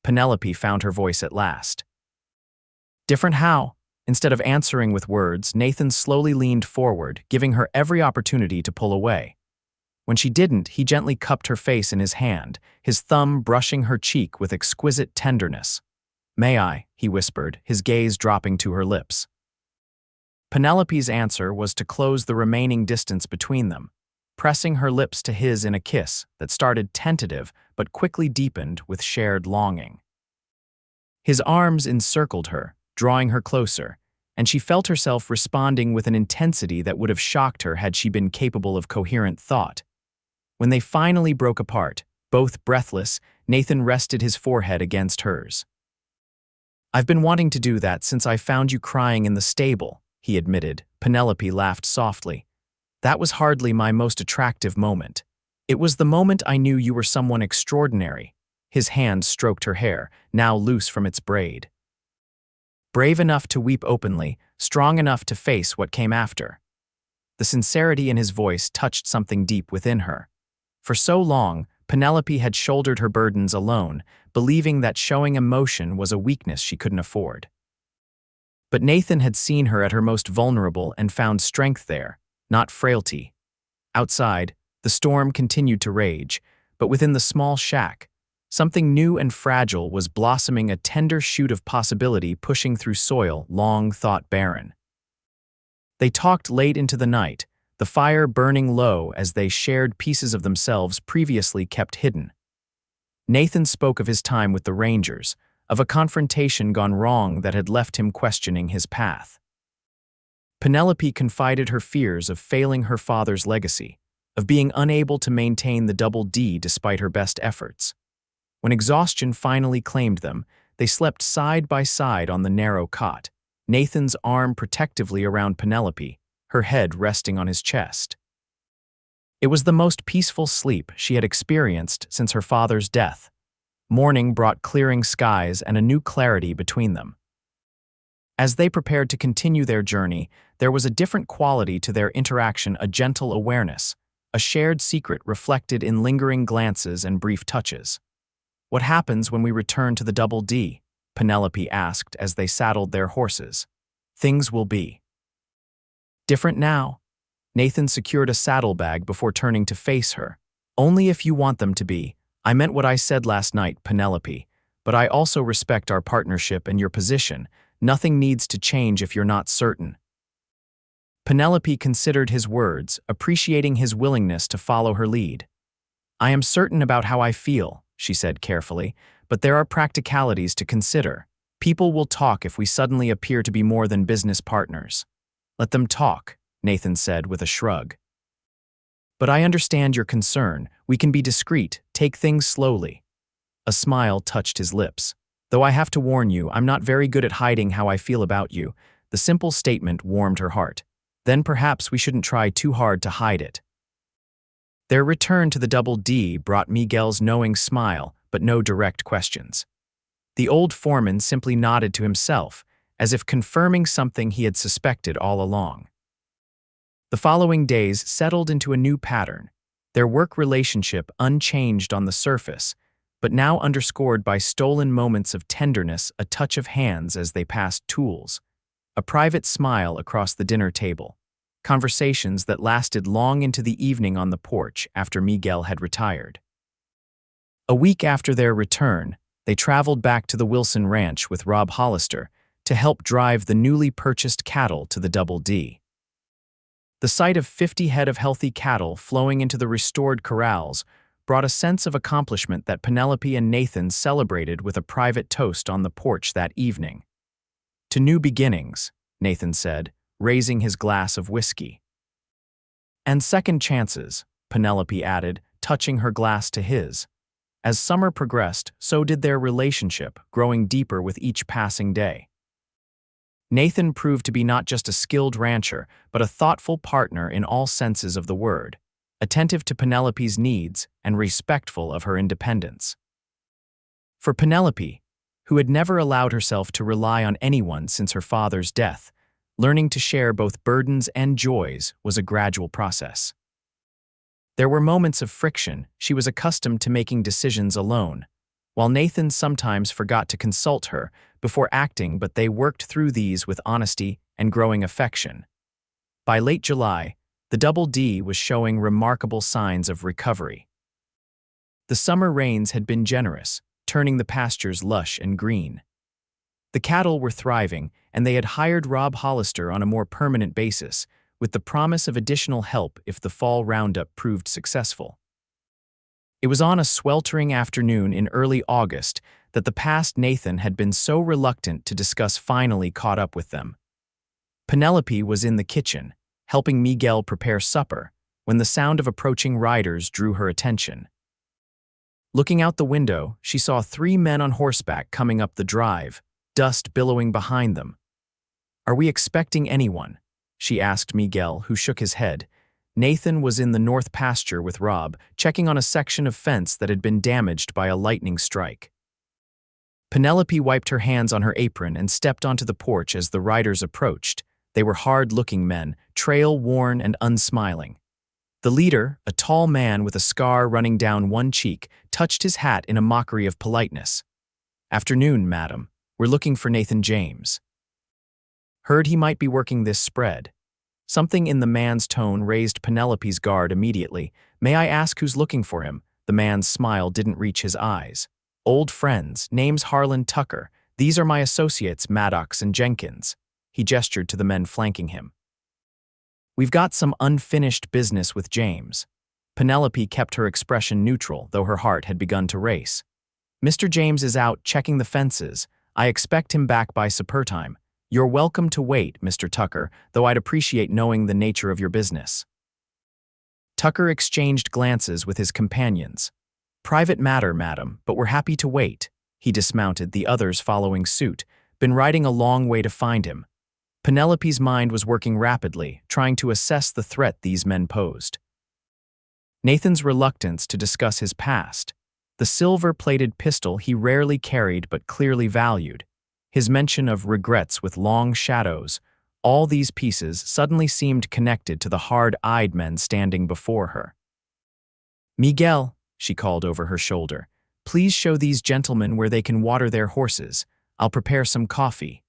Penelope found her voice at last. "Different how?" Instead of answering with words, Nathan slowly leaned forward, giving her every opportunity to pull away. When she didn't, he gently cupped her face in his hand, his thumb brushing her cheek with exquisite tenderness. "May I?" he whispered, his gaze dropping to her lips. Penelope's answer was to close the remaining distance between them, pressing her lips to his in a kiss that started tentative but quickly deepened with shared longing. His arms encircled her, drawing her closer, and she felt herself responding with an intensity that would have shocked her had she been capable of coherent thought. When they finally broke apart, both breathless, Nathan rested his forehead against hers. "I've been wanting to do that since I found you crying in the stable," he admitted. Penelope laughed softly. "That was hardly my most attractive moment. It was the moment I knew you were someone extraordinary." His hand stroked her hair, now loose from its braid. "Brave enough to weep openly, strong enough to face what came after." The sincerity in his voice touched something deep within her. For so long, Penelope had shouldered her burdens alone, believing that showing emotion was a weakness she couldn't afford. But Nathan had seen her at her most vulnerable and found strength there, not frailty. Outside, the storm continued to rage, but within the small shack, something new and fragile was blossoming, a tender shoot of possibility pushing through soil long thought barren. They talked late into the night, the fire burning low as they shared pieces of themselves previously kept hidden. Nathan spoke of his time with the Rangers, of a confrontation gone wrong that had left him questioning his path. Penelope confided her fears of failing her father's legacy, of being unable to maintain the double D despite her best efforts. When exhaustion finally claimed them, they slept side by side on the narrow cot, Nathan's arm protectively around Penelope, her head resting on his chest. It was the most peaceful sleep she had experienced since her father's death. Morning brought clearing skies and a new clarity between them. As they prepared to continue their journey, there was a different quality to their interaction, a gentle awareness, a shared secret reflected in lingering glances and brief touches. "What happens when we return to the Double D?" Penelope asked as they saddled their horses. "Things will be different now." Nathan secured a saddlebag before turning to face her. "Only if you want them to be. I meant what I said last night, Penelope, but I also respect our partnership and your position. Nothing needs to change if you're not certain." Penelope considered his words, appreciating his willingness to follow her lead. "I am certain about how I feel," she said carefully, "but there are practicalities to consider. People will talk if we suddenly appear to be more than business partners." "Let them talk," Nathan said with a shrug. "But I understand your concern. We can be discreet, take things slowly." A smile touched his lips. "Though I have to warn you, I'm not very good at hiding how I feel about you." The simple statement warmed her heart. "Then perhaps we shouldn't try too hard to hide it." Their return to the Double D brought Miguel's knowing smile, but no direct questions. The old foreman simply nodded to himself, as if confirming something he had suspected all along. The following days settled into a new pattern, their work relationship unchanged on the surface, but now underscored by stolen moments of tenderness, a touch of hands as they passed tools, a private smile across the dinner table, conversations that lasted long into the evening on the porch after Miguel had retired. A week after their return, they traveled back to the Wilson Ranch with Rob Hollister to help drive the newly purchased cattle to the Double D. The sight of 50 head of healthy cattle flowing into the restored corrals brought a sense of accomplishment that Penelope and Nathan celebrated with a private toast on the porch that evening. "To new beginnings," Nathan said, raising his glass of whiskey. "And second chances," Penelope added, touching her glass to his. As summer progressed, so did their relationship, growing deeper with each passing day. Nathan proved to be not just a skilled rancher, but a thoughtful partner in all senses of the word, attentive to Penelope's needs and respectful of her independence. For Penelope, who had never allowed herself to rely on anyone since her father's death, learning to share both burdens and joys was a gradual process. There were moments of friction. She was accustomed to making decisions alone, while Nathan sometimes forgot to consult her before acting, but they worked through these with honesty and growing affection. By late July, the Double D was showing remarkable signs of recovery. The summer rains had been generous, turning the pastures lush and green. The cattle were thriving, and they had hired Rob Hollister on a more permanent basis, with the promise of additional help if the fall roundup proved successful. It was on a sweltering afternoon in early August that the past Nathan had been so reluctant to discuss finally caught up with them. Penelope was in the kitchen, helping Miguel prepare supper, when the sound of approaching riders drew her attention. Looking out the window, she saw 3 men on horseback coming up the drive, dust billowing behind them. "Are we expecting anyone?" she asked Miguel, who shook his head. Nathan was in the north pasture with Rob, checking on a section of fence that had been damaged by a lightning strike. Penelope wiped her hands on her apron and stepped onto the porch as the riders approached. They were hard-looking men, trail-worn and unsmiling. The leader, a tall man with a scar running down one cheek, touched his hat in a mockery of politeness. "Afternoon, madam. We're looking for Nathan James." Heard he might be working this spread. Something in the man's tone raised Penelope's guard immediately. May I ask who's looking for him? The man's smile didn't reach his eyes. Old friends, name's Harlan Tucker. These are my associates, Maddox and Jenkins. He gestured to the men flanking him. We've got some unfinished business with James. Penelope kept her expression neutral, though her heart had begun to race. Mr. James is out checking the fences. I expect him back by supper time. You're welcome to wait, Mr. Tucker, though I'd appreciate knowing the nature of your business. Tucker exchanged glances with his companions. Private matter, madam, but we're happy to wait. He dismounted, the others following suit. Been riding a long way to find him. Penelope's mind was working rapidly, trying to assess the threat these men posed. Nathan's reluctance to discuss his past. The silver-plated pistol he rarely carried but clearly valued. His mention of regrets with long shadows. All these pieces suddenly seemed connected to the hard-eyed men standing before her. Miguel, she called over her shoulder, please show these gentlemen where they can water their horses. I'll prepare some coffee.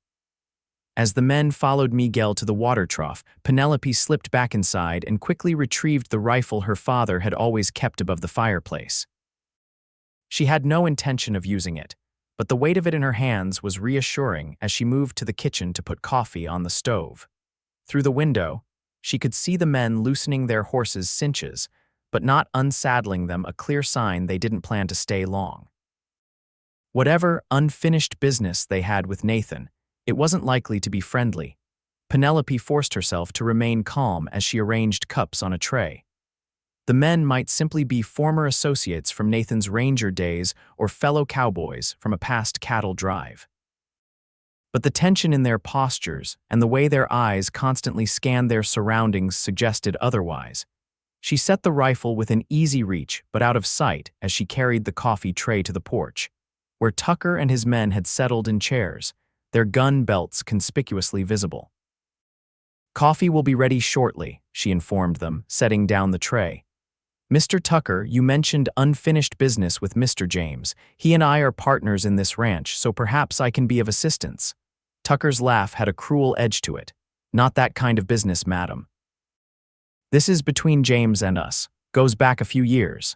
As the men followed Miguel to the water trough, Penelope slipped back inside and quickly retrieved the rifle her father had always kept above the fireplace. She had no intention of using it, but the weight of it in her hands was reassuring as she moved to the kitchen to put coffee on the stove. Through the window, she could see the men loosening their horses' cinches, but not unsaddling them, a clear sign they didn't plan to stay long. Whatever unfinished business they had with Nathan, it wasn't likely to be friendly. Penelope forced herself to remain calm as she arranged cups on a tray. The men might simply be former associates from Nathan's ranger days or fellow cowboys from a past cattle drive. But the tension in their postures and the way their eyes constantly scanned their surroundings suggested otherwise. She set the rifle within easy reach but out of sight as she carried the coffee tray to the porch, where Tucker and his men had settled in chairs, their gun belts conspicuously visible. Coffee will be ready shortly, she informed them, setting down the tray. Mr. Tucker, you mentioned unfinished business with Mr. James. He and I are partners in this ranch, so perhaps I can be of assistance. Tucker's laugh had a cruel edge to it. Not that kind of business, madam. This is between James and us. Goes back a few years.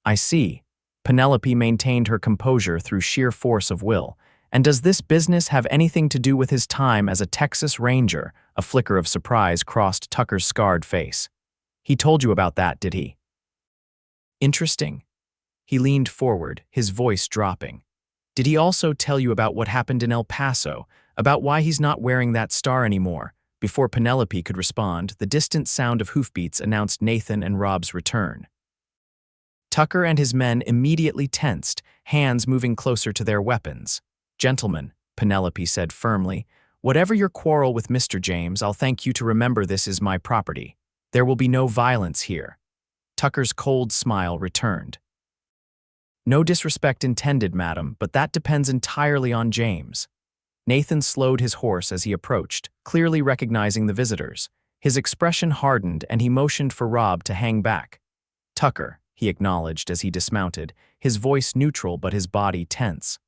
I see. Penelope maintained her composure through sheer force of will. And does this business have anything to do with his time as a Texas Ranger? A flicker of surprise crossed Tucker's scarred face. He told you about that, did he? Interesting. He leaned forward, his voice dropping. Did he also tell you about what happened in El Paso, about why he's not wearing that star anymore? Before Penelope could respond, the distant sound of hoofbeats announced Nathan and Rob's return. Tucker and his men immediately tensed, hands moving closer to their weapons. Gentlemen, Penelope said firmly, whatever your quarrel with Mr. James, I'll thank you to remember this is my property. There will be no violence here. Tucker's cold smile returned. No disrespect intended, madam, but that depends entirely on James. Nathan slowed his horse as he approached, clearly recognizing the visitors. His expression hardened and he motioned for Rob to hang back. Tucker, he acknowledged as he dismounted, his voice neutral but his body tense.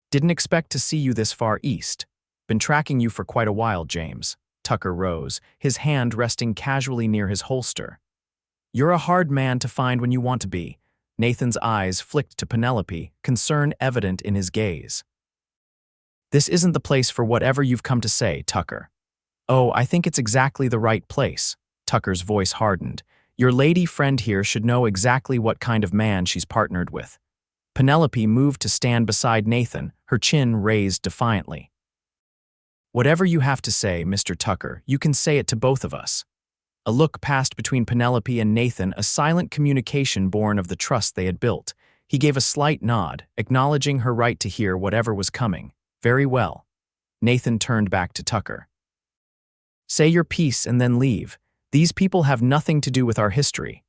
Didn't expect to see you this far east. Been tracking you for quite a while, James. Tucker rose, his hand resting casually near his holster. You're a hard man to find when you want to be. Nathan's eyes flicked to Penelope, concern evident in his gaze. This isn't the place for whatever you've come to say, Tucker. Oh, I think it's exactly the right place. Tucker's voice hardened. Your lady friend here should know exactly what kind of man she's partnered with. Penelope moved to stand beside Nathan, her chin raised defiantly. Whatever you have to say, Mr. Tucker, you can say it to both of us. A look passed between Penelope and Nathan, a silent communication born of the trust they had built. He gave a slight nod, acknowledging her right to hear whatever was coming. Very well. Nathan turned back to Tucker. Say your piece and then leave. These people have nothing to do with our history.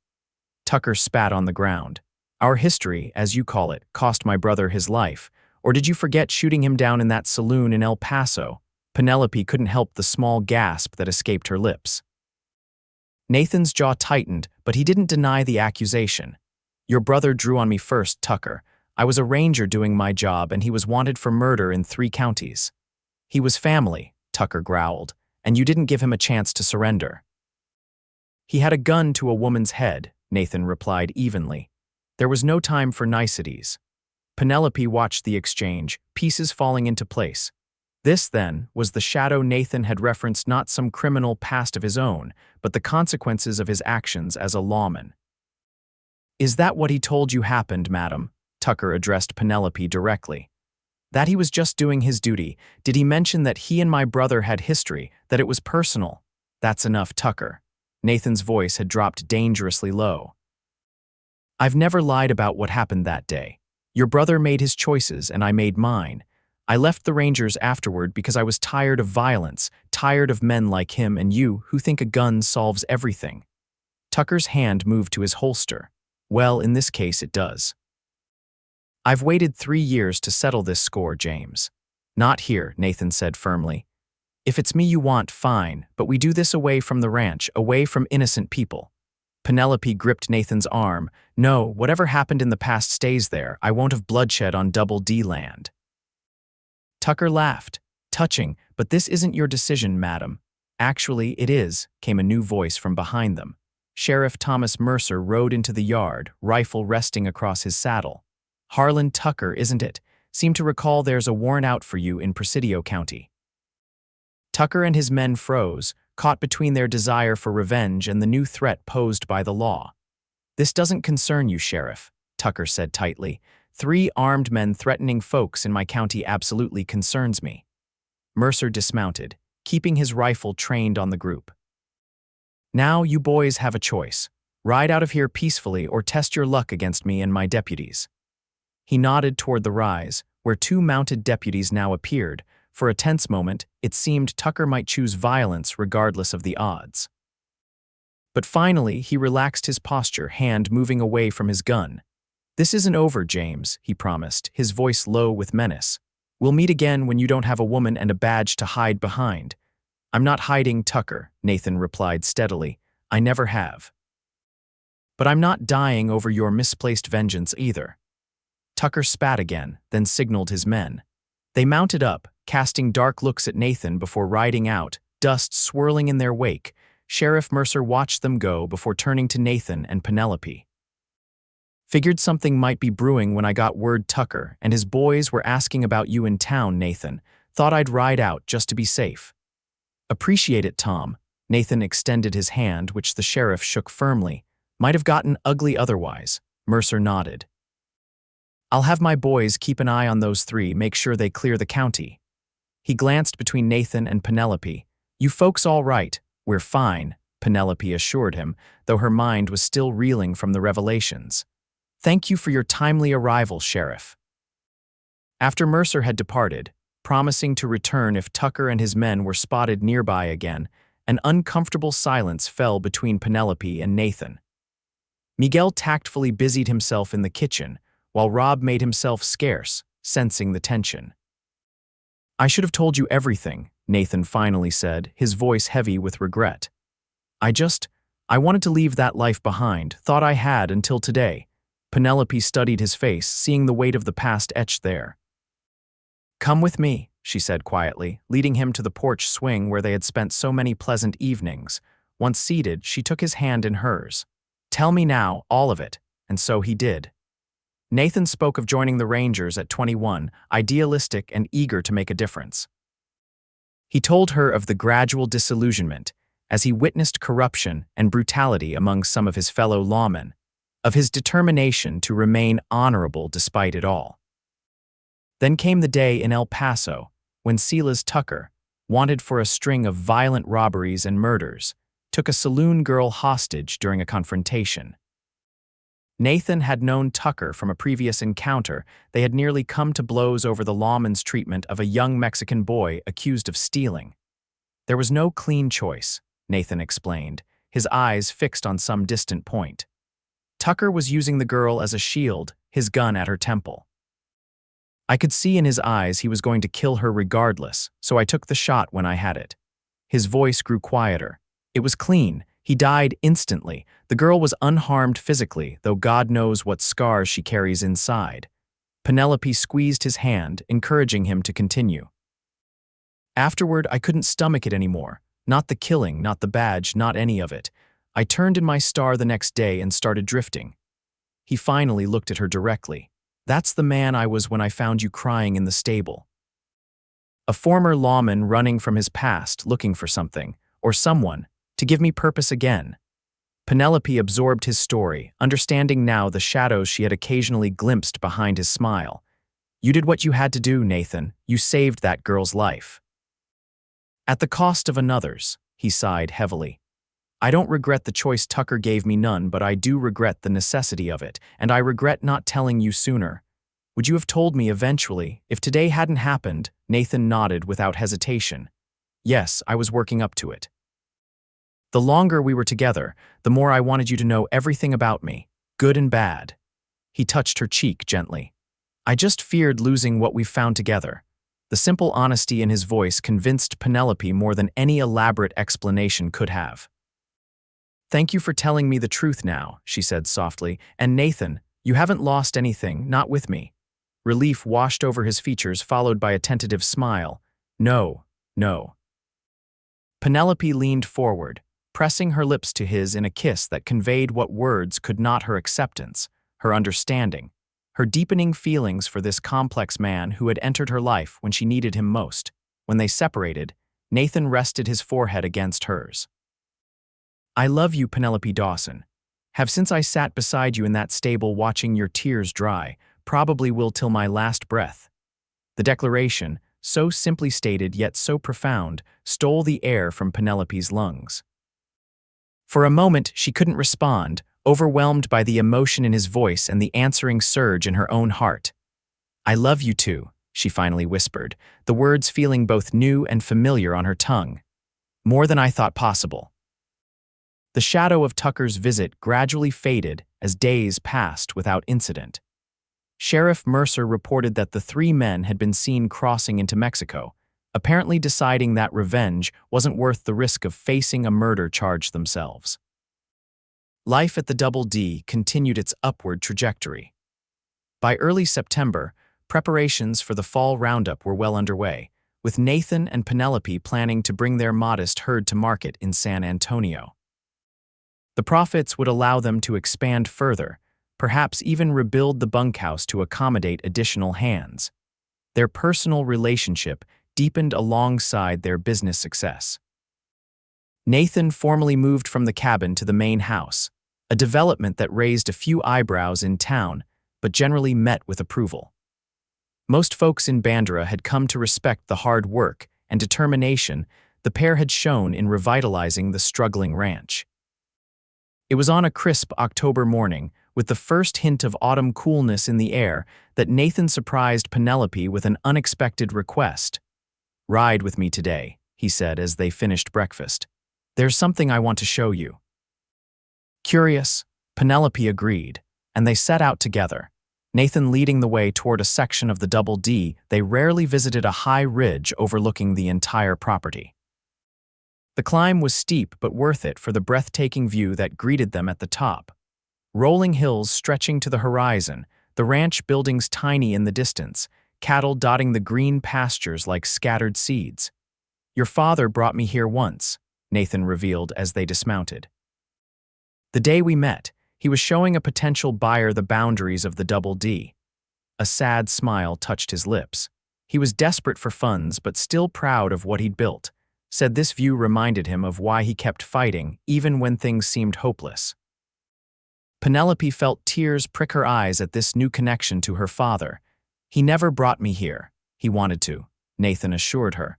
Tucker spat on the ground. Our history, as you call it, cost my brother his life. Or did you forget shooting him down in that saloon in El Paso? Penelope couldn't help the small gasp that escaped her lips. Nathan's jaw tightened, but he didn't deny the accusation. Your brother drew on me first, Tucker. I was a ranger doing my job and he was wanted for murder in 3 counties. He was family, Tucker growled, "and you didn't give him a chance to surrender." "He had a gun to a woman's head," Nathan replied evenly. There was no time for niceties. Penelope watched the exchange, pieces falling into place. This, then, was the shadow Nathan had referenced, not some criminal past of his own, but the consequences of his actions as a lawman. "Is that what he told you happened, madam?" Tucker addressed Penelope directly. "That he was just doing his duty. Did he mention that he and my brother had history, that it was personal?" "That's enough, Tucker." Nathan's voice had dropped dangerously low. "I've never lied about what happened that day. Your brother made his choices and I made mine. I left the Rangers afterward because I was tired of violence, tired of men like him and you who think a gun solves everything." Tucker's hand moved to his holster. "Well, in this case it does." "I've waited 3 years to settle this score, James." "Not here," Nathan said firmly. "If it's me you want, fine, but we do this away from the ranch, away from innocent people." Penelope gripped Nathan's arm. "No, whatever happened in the past stays there. I won't have bloodshed on Double D land." Tucker laughed. "Touching, but this isn't your decision, madam." "Actually, it is," came a new voice from behind them. Sheriff Thomas Mercer rode into the yard, rifle resting across his saddle. "Harlan Tucker, isn't it? Seem to recall there's a warrant out for you in Presidio County." Tucker and his men froze, caught between their desire for revenge and the new threat posed by the law. "This doesn't concern you, Sheriff," Tucker said tightly. "3 armed men threatening folks in my county absolutely concerns me." Mercer dismounted, keeping his rifle trained on the group. "Now you boys have a choice. Ride out of here peacefully or test your luck against me and my deputies." He nodded toward the rise, where 2 mounted deputies now appeared. For a tense moment, it seemed Tucker might choose violence regardless of the odds. But finally, he relaxed his posture, hand moving away from his gun. "This isn't over, James," he promised, his voice low with menace. "We'll meet again when you don't have a woman and a badge to hide behind." "I'm not hiding, Tucker," Nathan replied steadily. "I never have. But I'm not dying over your misplaced vengeance either." Tucker spat again, then signaled his men. They mounted up, casting dark looks at Nathan before riding out, dust swirling in their wake. Sheriff Mercer watched them go before turning to Nathan and Penelope. "Figured something might be brewing when I got word Tucker and his boys were asking about you in town, Nathan. Thought I'd ride out just to be safe." "Appreciate it, Tom." Nathan extended his hand, which the sheriff shook firmly. "Might have gotten ugly otherwise." Mercer nodded. "I'll have my boys keep an eye on those 3, make sure they clear the county." He glanced between Nathan and Penelope. "You folks all right?" "We're fine," Penelope assured him, though her mind was still reeling from the revelations. "Thank you for your timely arrival, Sheriff." After Mercer had departed, promising to return if Tucker and his men were spotted nearby again, an uncomfortable silence fell between Penelope and Nathan. Miguel tactfully busied himself in the kitchen, while Rob made himself scarce, sensing the tension. "I should have told you everything," Nathan finally said, his voice heavy with regret. I wanted to leave that life behind, thought I had until today." Penelope studied his face, seeing the weight of the past etched there. "Come with me," she said quietly, leading him to the porch swing where they had spent so many pleasant evenings. Once seated, she took his hand in hers. "Tell me now, all of it," and so he did. Nathan spoke of joining the Rangers at 21, idealistic and eager to make a difference. He told her of the gradual disillusionment as he witnessed corruption and brutality among some of his fellow lawmen, of his determination to remain honorable despite it all. Then came the day in El Paso when Silas Tucker, wanted for a string of violent robberies and murders, took a saloon girl hostage during a confrontation. Nathan had known Tucker from a previous encounter. They had nearly come to blows over the lawman's treatment of a young Mexican boy accused of stealing. There was no clean choice, Nathan explained, his eyes fixed on some distant point. Tucker was using the girl as a shield, his gun at her temple. I could see in his eyes he was going to kill her regardless, so I took the shot when I had it. His voice grew quieter. It was clean. He died instantly. The girl was unharmed physically, though God knows what scars she carries inside. Penelope squeezed his hand, encouraging him to continue. Afterward, I couldn't stomach it anymore. Not the killing, not the badge, not any of it. I turned in my star the next day and started drifting. He finally looked at her directly. That's the man I was when I found you crying in the stable. A former lawman running from his past, looking for something, or someone, to give me purpose again. Penelope absorbed his story, understanding now the shadows she had occasionally glimpsed behind his smile. You did what you had to do, Nathan. You saved that girl's life. At the cost of another's, he sighed heavily. I don't regret the choice Tucker gave me, none, but I do regret the necessity of it, and I regret not telling you sooner. Would you have told me eventually, if today hadn't happened? Nathan nodded without hesitation. Yes, I was working up to it. The longer we were together, the more I wanted you to know everything about me, good and bad. He touched her cheek gently. I just feared losing what we've found together. The simple honesty in his voice convinced Penelope more than any elaborate explanation could have. Thank you for telling me the truth now, she said softly, and Nathan, you haven't lost anything, not with me. Relief washed over his features, followed by a tentative smile. No, no. Penelope leaned forward, pressing her lips to his in a kiss that conveyed what words could not: her acceptance, her understanding, her deepening feelings for this complex man who had entered her life when she needed him most. When they separated, Nathan rested his forehead against hers. I love you, Penelope Dawson. Have since I sat beside you in that stable watching your tears dry, probably will till my last breath. The declaration, so simply stated yet so profound, stole the air from Penelope's lungs. For a moment, she couldn't respond, overwhelmed by the emotion in his voice and the answering surge in her own heart. I love you too, she finally whispered, the words feeling both new and familiar on her tongue. More than I thought possible. The shadow of Tucker's visit gradually faded as days passed without incident. Sheriff Mercer reported that the three men had been seen crossing into Mexico, apparently deciding that revenge wasn't worth the risk of facing a murder charge themselves. Life at the Double D continued its upward trajectory. By early September, preparations for the fall roundup were well underway, with Nathan and Penelope planning to bring their modest herd to market in San Antonio. The profits would allow them to expand further, perhaps even rebuild the bunkhouse to accommodate additional hands. Their personal relationship deepened alongside their business success. Nathan formally moved from the cabin to the main house, a development that raised a few eyebrows in town, but generally met with approval. Most folks in Bandera had come to respect the hard work and determination the pair had shown in revitalizing the struggling ranch. It was on a crisp October morning, with the first hint of autumn coolness in the air, that Nathan surprised Penelope with an unexpected request. Ride with me today, he said as they finished breakfast. There's something I want to show you. Curious, Penelope agreed, and they set out together, Nathan leading the way toward a section of the Double D they rarely visited, a high ridge overlooking the entire property. The climb was steep but worth it for the breathtaking view that greeted them at the top. Rolling hills stretching to the horizon, the ranch buildings tiny in the distance, cattle dotting the green pastures like scattered seeds. Your father brought me here once, Nathan revealed as they dismounted. The day we met, he was showing a potential buyer the boundaries of the Double D. A sad smile touched his lips. He was desperate for funds but still proud of what he'd built. Said this view reminded him of why he kept fighting, even when things seemed hopeless. Penelope felt tears prick her eyes at this new connection to her father. He never brought me here. He wanted to, Nathan assured her.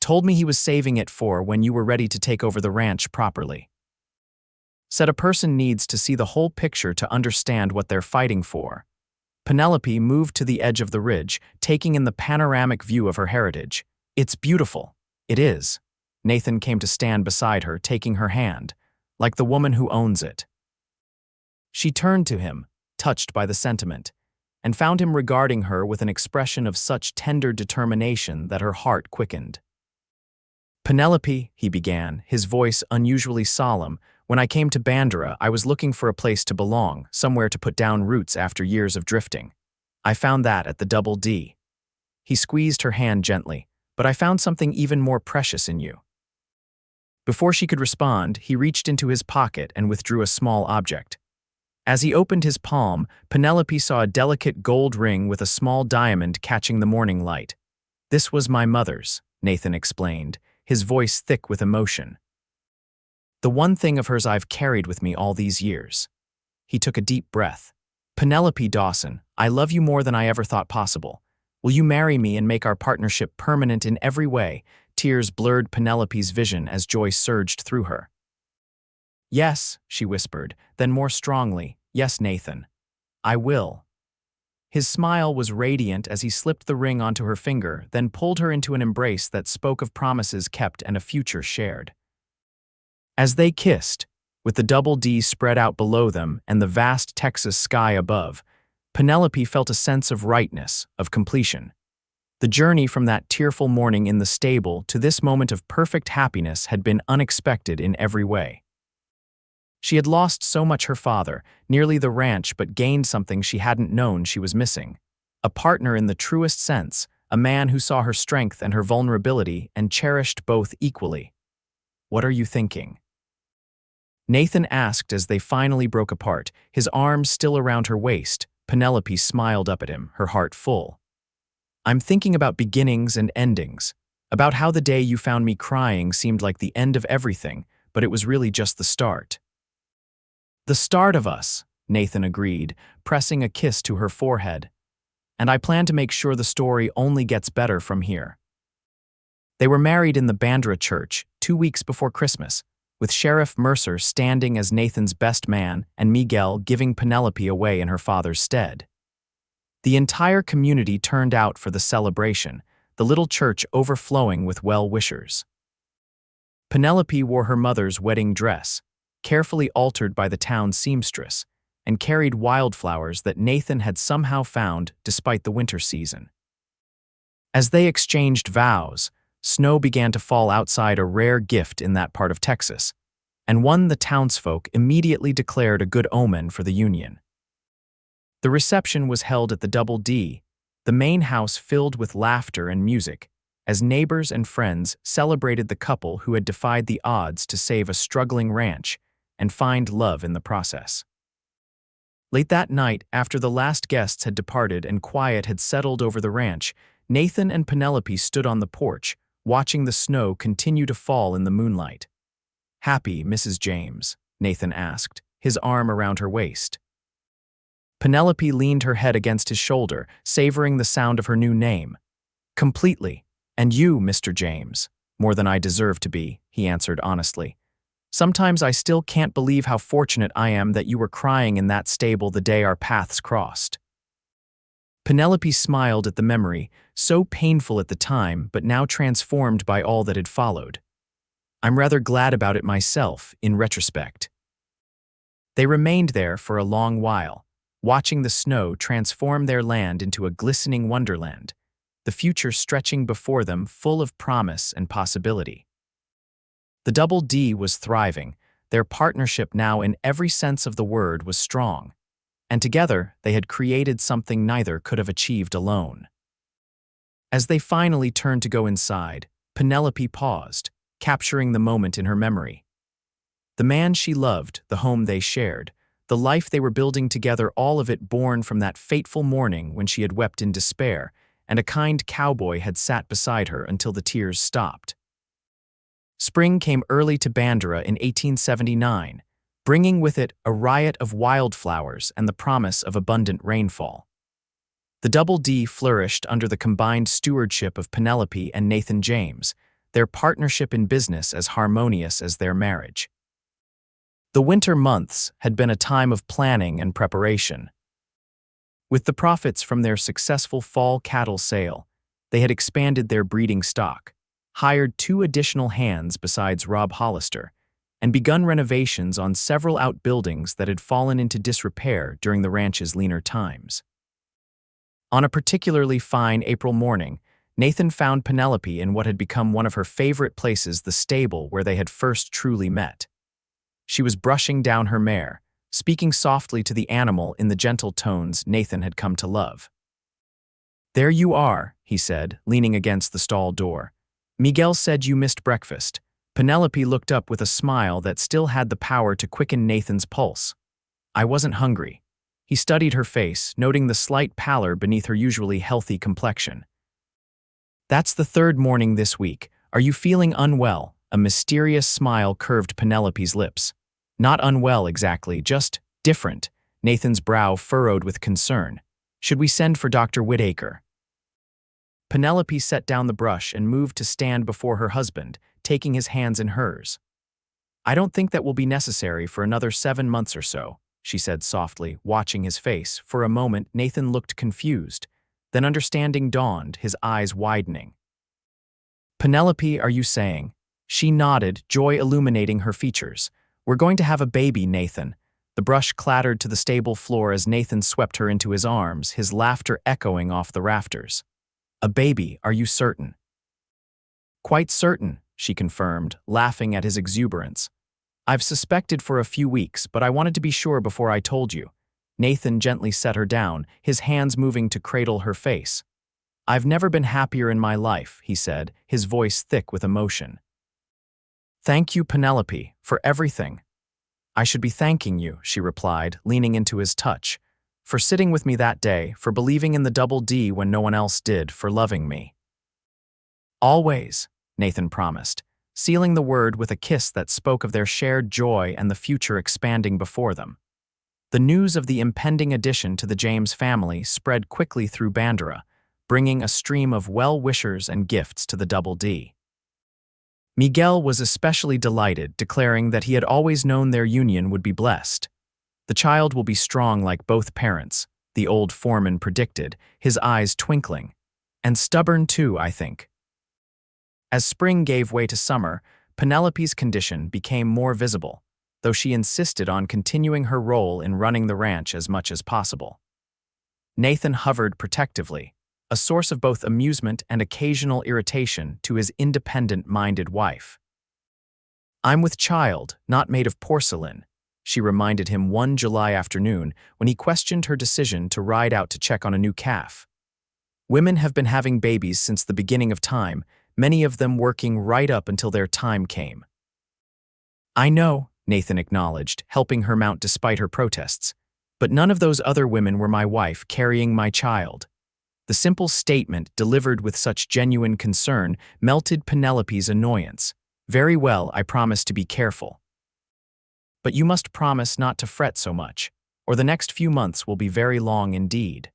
Told me he was saving it for when you were ready to take over the ranch properly. Said a person needs to see the whole picture to understand what they're fighting for. Penelope moved to the edge of the ridge, taking in the panoramic view of her heritage. It's beautiful. It is. Nathan came to stand beside her, taking her hand, like the woman who owns it. She turned to him, touched by the sentiment, and found him regarding her with an expression of such tender determination that her heart quickened. Penelope, he began, his voice unusually solemn, when I came to Bandera, I was looking for a place to belong, somewhere to put down roots after years of drifting. I found that at the Double D. He squeezed her hand gently, but I found something even more precious in you." Before she could respond, he reached into his pocket and withdrew a small object. As he opened his palm, Penelope saw a delicate gold ring with a small diamond catching the morning light. "This was my mother's," Nathan explained, his voice thick with emotion. "The one thing of hers I've carried with me all these years." He took a deep breath. "Penelope Dawson, I love you more than I ever thought possible. Will you marry me and make our partnership permanent in every way?" Tears blurred Penelope's vision as joy surged through her. "Yes," she whispered, then more strongly, "Yes, Nathan. I will." His smile was radiant as he slipped the ring onto her finger, then pulled her into an embrace that spoke of promises kept and a future shared. As they kissed, with the double D spread out below them and the vast Texas sky above, Penelope felt a sense of rightness, of completion. The journey from that tearful morning in the stable to this moment of perfect happiness had been unexpected in every way. She had lost so much: her father, nearly the ranch, but gained something she hadn't known she was missing. A partner in the truest sense, a man who saw her strength and her vulnerability and cherished both equally. "What are you thinking?" Nathan asked as they finally broke apart, his arms still around her waist. Penelope smiled up at him, her heart full. "I'm thinking about beginnings and endings, about how the day you found me crying seemed like the end of everything, but it was really just the start." "The start of us," Nathan agreed, pressing a kiss to her forehead. "And I plan to make sure the story only gets better from here." They were married in the Bandra church 2 weeks before Christmas, with Sheriff Mercer standing as Nathan's best man and Miguel giving Penelope away in her father's stead. The entire community turned out for the celebration, the little church overflowing with well-wishers. Penelope wore her mother's wedding dress, carefully altered by the town seamstress, and carried wildflowers that Nathan had somehow found despite the winter season. As they exchanged vows, snow began to fall outside, a rare gift in that part of Texas, and one the townsfolk immediately declared a good omen for the union. The reception was held at the Double D, the main house filled with laughter and music, as neighbors and friends celebrated the couple who had defied the odds to save a struggling ranch and find love in the process. Late that night, after the last guests had departed and quiet had settled over the ranch, Nathan and Penelope stood on the porch, watching the snow continue to fall in the moonlight. "Happy, Mrs. James?" Nathan asked, his arm around her waist. Penelope leaned her head against his shoulder, savoring the sound of her new name. "Completely. And you, Mr. James?" "More than I deserve to be," he answered honestly. "Sometimes I still can't believe how fortunate I am that you were crying in that stable the day our paths crossed." Penelope smiled at the memory, so painful at the time but now transformed by all that had followed. "I'm rather glad about it myself, in retrospect." They remained there for a long while, watching the snow transform their land into a glistening wonderland, the future stretching before them full of promise and possibility. The Double D was thriving, their partnership now in every sense of the word was strong, and together they had created something neither could have achieved alone. As they finally turned to go inside, Penelope paused, capturing the moment in her memory. The man she loved, the home they shared, the life they were building together, all of it born from that fateful morning when she had wept in despair, and a kind cowboy had sat beside her until the tears stopped. Spring came early to Bandra in 1879, bringing with it a riot of wildflowers and the promise of abundant rainfall. The Double D flourished under the combined stewardship of Penelope and Nathan James, their partnership in business as harmonious as their marriage. The winter months had been a time of planning and preparation. With the profits from their successful fall cattle sale, they had expanded their breeding stock, hired 2 additional hands besides Rob Hollister, and begun renovations on several outbuildings that had fallen into disrepair during the ranch's leaner times. On a particularly fine April morning, Nathan found Penelope in what had become one of her favorite places, the stable where they had first truly met. She was brushing down her mare, speaking softly to the animal in the gentle tones Nathan had come to love. "There you are," he said, leaning against the stall door. Miguel said you missed breakfast. Penelope looked up with a smile that still had the power to quicken Nathan's pulse. I wasn't hungry. He studied her face, noting the slight pallor beneath her usually healthy complexion. That's the third morning this week. Are you feeling unwell? A mysterious smile curved Penelope's lips. Not unwell exactly, just different. Nathan's brow furrowed with concern. Should we send for Dr. Whitaker? Penelope set down the brush and moved to stand before her husband, taking his hands in hers. I don't think that will be necessary for another 7 months or so, she said softly, watching his face. For a moment, Nathan looked confused. Then understanding dawned, his eyes widening. Penelope, are you saying? She nodded, joy illuminating her features. We're going to have a baby, Nathan. The brush clattered to the stable floor as Nathan swept her into his arms, his laughter echoing off the rafters. A baby, are you certain? Quite certain, she confirmed, laughing at his exuberance. I've suspected for a few weeks, but I wanted to be sure before I told you. Nathan gently set her down, his hands moving to cradle her face. I've never been happier in my life, he said, his voice thick with emotion. Thank you, Penelope, for everything. I should be thanking you, she replied, leaning into his touch. For sitting with me that day, for believing in the double D when no one else did, for loving me. Always, Nathan promised, sealing the word with a kiss that spoke of their shared joy and the future expanding before them. The news of the impending addition to the James family spread quickly through Bandera, bringing a stream of well-wishers and gifts to the Double D. Miguel was especially delighted, declaring that he had always known their union would be blessed. The child will be strong like both parents, the old foreman predicted, his eyes twinkling. And stubborn too, I think. As spring gave way to summer, Penelope's condition became more visible, though she insisted on continuing her role in running the ranch as much as possible. Nathan hovered protectively, a source of both amusement and occasional irritation to his independent-minded wife. I'm with child, not made of porcelain, she reminded him one July afternoon when he questioned her decision to ride out to check on a new calf. Women have been having babies since the beginning of time, many of them working right up until their time came. I know, Nathan acknowledged, helping her mount despite her protests, but none of those other women were my wife carrying my child. The simple statement, delivered with such genuine concern, melted Penelope's annoyance. Very well, I promise to be careful. But you must promise not to fret so much, or the next few months will be very long indeed.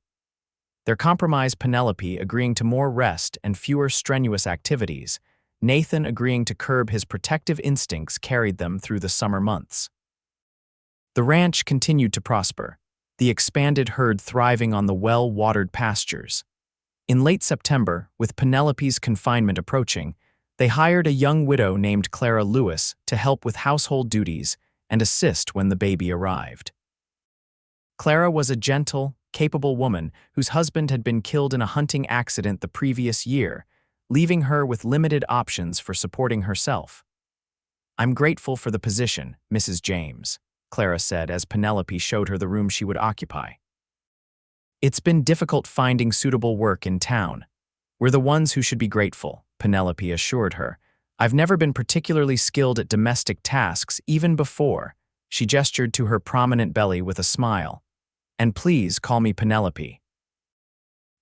Their compromise, Penelope agreeing to more rest and fewer strenuous activities, Nathan agreeing to curb his protective instincts, carried them through the summer months. The ranch continued to prosper, the expanded herd thriving on the well-watered pastures. In late September, with Penelope's confinement approaching, they hired a young widow named Clara Lewis to help with household duties and assist when the baby arrived. Clara was a gentle, capable woman whose husband had been killed in a hunting accident the previous year, leaving her with limited options for supporting herself. I'm grateful for the position, Mrs. James, Clara said as Penelope showed her the room she would occupy. It's been difficult finding suitable work in town. We're the ones who should be grateful, Penelope assured her. I've never been particularly skilled at domestic tasks even before. She gestured to her prominent belly with a smile. And please call me Penelope.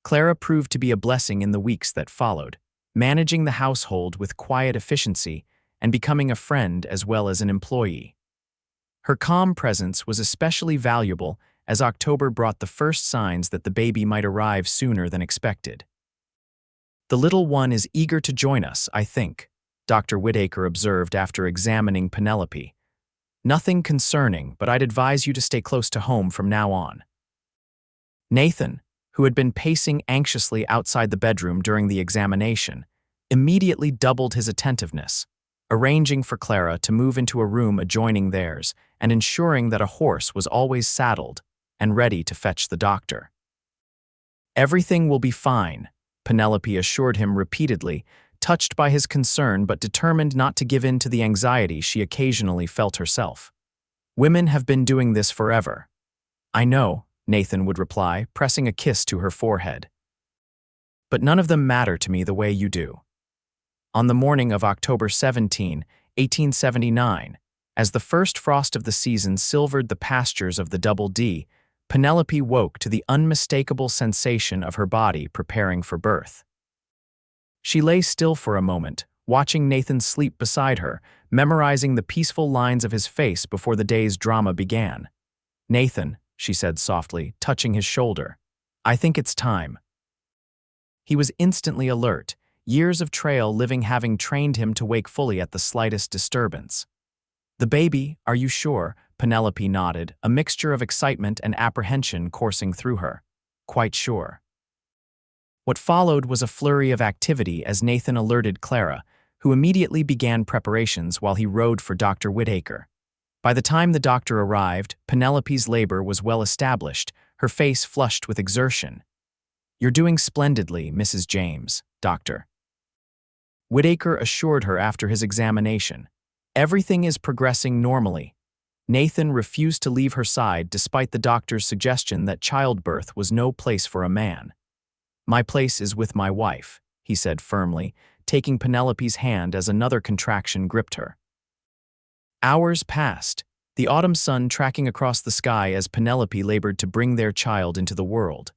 Clara proved to be a blessing in the weeks that followed, managing the household with quiet efficiency and becoming a friend as well as an employee. Her calm presence was especially valuable as October brought the first signs that the baby might arrive sooner than expected. The little one is eager to join us, I think, Dr. Whitaker observed after examining Penelope. Nothing concerning, but I'd advise you to stay close to home from now on. Nathan, who had been pacing anxiously outside the bedroom during the examination, immediately doubled his attentiveness, arranging for Clara to move into a room adjoining theirs and ensuring that a horse was always saddled and ready to fetch the doctor. Everything will be fine, Penelope assured him repeatedly, touched by his concern but determined not to give in to the anxiety she occasionally felt herself. Women have been doing this forever. I know, Nathan would reply, pressing a kiss to her forehead. but none of them matter to me the way you do. On the morning of October 17, 1879, as the first frost of the season silvered the pastures of the Double D, Penelope woke to the unmistakable sensation of her body preparing for birth. She lay still for a moment, watching Nathan sleep beside her, memorizing the peaceful lines of his face before the day's drama began. "Nathan," she said softly, touching his shoulder, "I think it's time." He was instantly alert, years of trail living having trained him to wake fully at the slightest disturbance. "The baby, are you sure?" Penelope nodded, a mixture of excitement and apprehension coursing through her. "Quite sure." What followed was a flurry of activity as Nathan alerted Clara, who immediately began preparations while he rode for Dr. Whittaker. By the time the doctor arrived, Penelope's labor was well established, her face flushed with exertion. "You're doing splendidly, Mrs. James, Doctor." Whittaker assured her after his examination. "Everything is progressing normally." Nathan refused to leave her side despite the doctor's suggestion that childbirth was no place for a man. "My place is with my wife," he said firmly, taking Penelope's hand as another contraction gripped her. Hours passed, the autumn sun tracking across the sky as Penelope labored to bring their child into the world.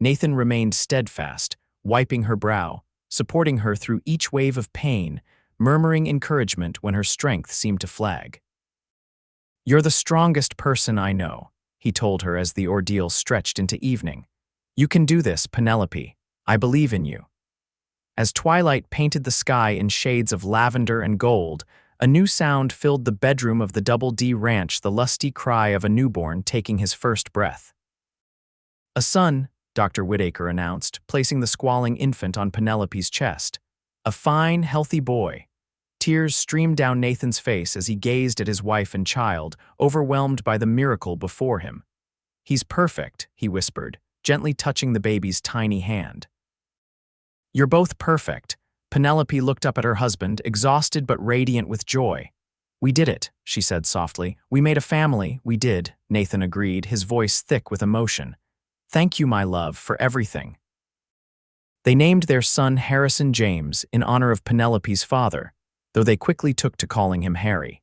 Nathan remained steadfast, wiping her brow, supporting her through each wave of pain, murmuring encouragement when her strength seemed to flag. "You're the strongest person I know," he told her as the ordeal stretched into evening. "You can do this, Penelope. I believe in you." As twilight painted the sky in shades of lavender and gold, a new sound filled the bedroom of the Double D Ranch, the lusty cry of a newborn taking his first breath. "A son," Dr. Whittaker announced, placing the squalling infant on Penelope's chest. "A fine, healthy boy." Tears streamed down Nathan's face as he gazed at his wife and child, overwhelmed by the miracle before him. "He's perfect," he whispered, gently touching the baby's tiny hand. "You're both perfect." Penelope looked up at her husband, exhausted but radiant with joy. "We did it," she said softly. "We made a family, we did," Nathan agreed, his voice thick with emotion. "Thank you, my love, for everything." They named their son Harrison James in honor of Penelope's father, though they quickly took to calling him Harry.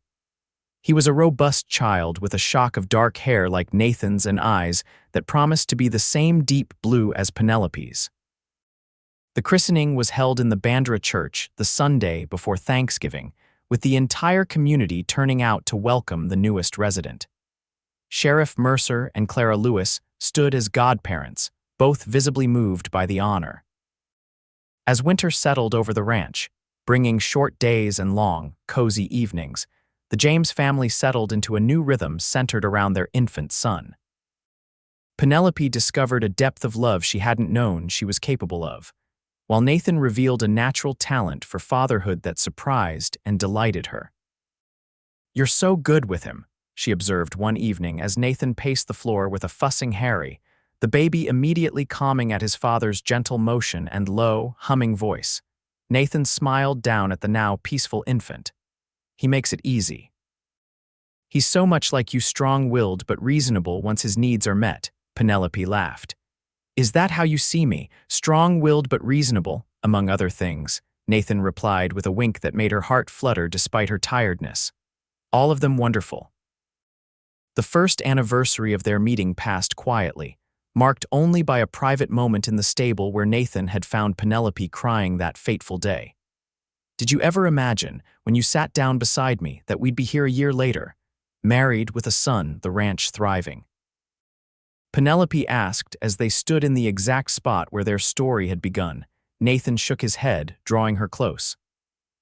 He was a robust child with a shock of dark hair like Nathan's and eyes that promised to be the same deep blue as Penelope's. The christening was held in the Bandra Church the Sunday before Thanksgiving, with the entire community turning out to welcome the newest resident. Sheriff Mercer and Clara Lewis stood as godparents, both visibly moved by the honor. As winter settled over the ranch, bringing short days and long, cozy evenings, the James family settled into a new rhythm centered around their infant son. Penelope discovered a depth of love she hadn't known she was capable of, while Nathan revealed a natural talent for fatherhood that surprised and delighted her. "You're so good with him," she observed one evening as Nathan paced the floor with a fussing Harry, the baby immediately calming at his father's gentle motion and low, humming voice. Nathan smiled down at the now peaceful infant. "He makes it easy. He's so much like you, strong-willed but reasonable once his needs are met," Penelope laughed. "Is that how you see me, strong-willed but reasonable, among other things?" Nathan replied with a wink that made her heart flutter despite her tiredness. "All of them wonderful." The first anniversary of their meeting passed quietly, marked only by a private moment in the stable where Nathan had found Penelope crying that fateful day. "Did you ever imagine, when you sat down beside me, that we'd be here a year later, married with a son, the ranch thriving?" Penelope asked as they stood in the exact spot where their story had begun. Nathan shook his head, drawing her close.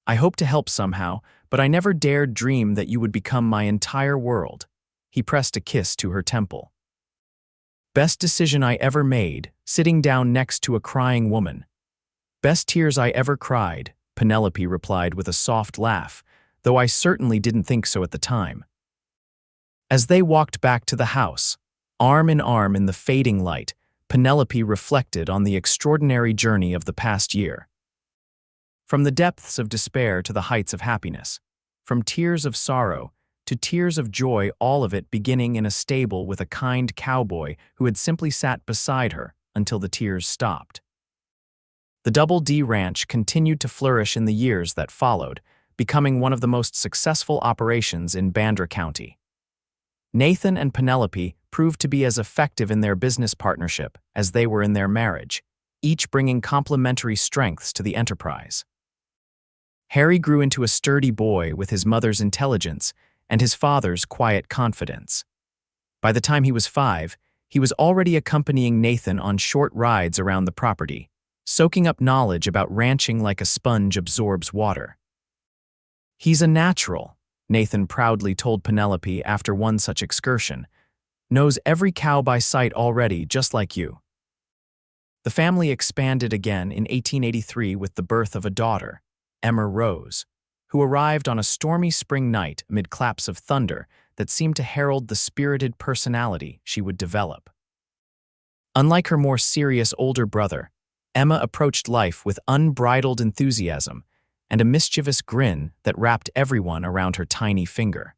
"I hope to help somehow, but I never dared dream that you would become my entire world." He pressed a kiss to her temple. "Best decision I ever made, sitting down next to a crying woman." "Best tears I ever cried," Penelope replied with a soft laugh, though I certainly didn't think so at the time. As they walked back to the house, arm in arm in the fading light, Penelope reflected on the extraordinary journey of the past year. From the depths of despair to the heights of happiness, from tears of sorrow to tears of joy, all of it beginning in a stable with a kind cowboy who had simply sat beside her until the tears stopped. The Double D Ranch continued to flourish in the years that followed, becoming one of the most successful operations in Bandra County. Nathan and Penelope proved to be as effective in their business partnership as they were in their marriage, each bringing complementary strengths to the enterprise. Harry grew into a sturdy boy with his mother's intelligence and his father's quiet confidence. By the time he was 5, he was already accompanying Nathan on short rides around the property, soaking up knowledge about ranching like a sponge absorbs water. "He's a natural," Nathan proudly told Penelope after one such excursion. "Knows every cow by sight already, just like you." The family expanded again in 1883 with the birth of a daughter, Emma Rose, who arrived on a stormy spring night amid claps of thunder that seemed to herald the spirited personality she would develop. Unlike her more serious older brother, Emma approached life with unbridled enthusiasm and a mischievous grin that wrapped everyone around her tiny finger.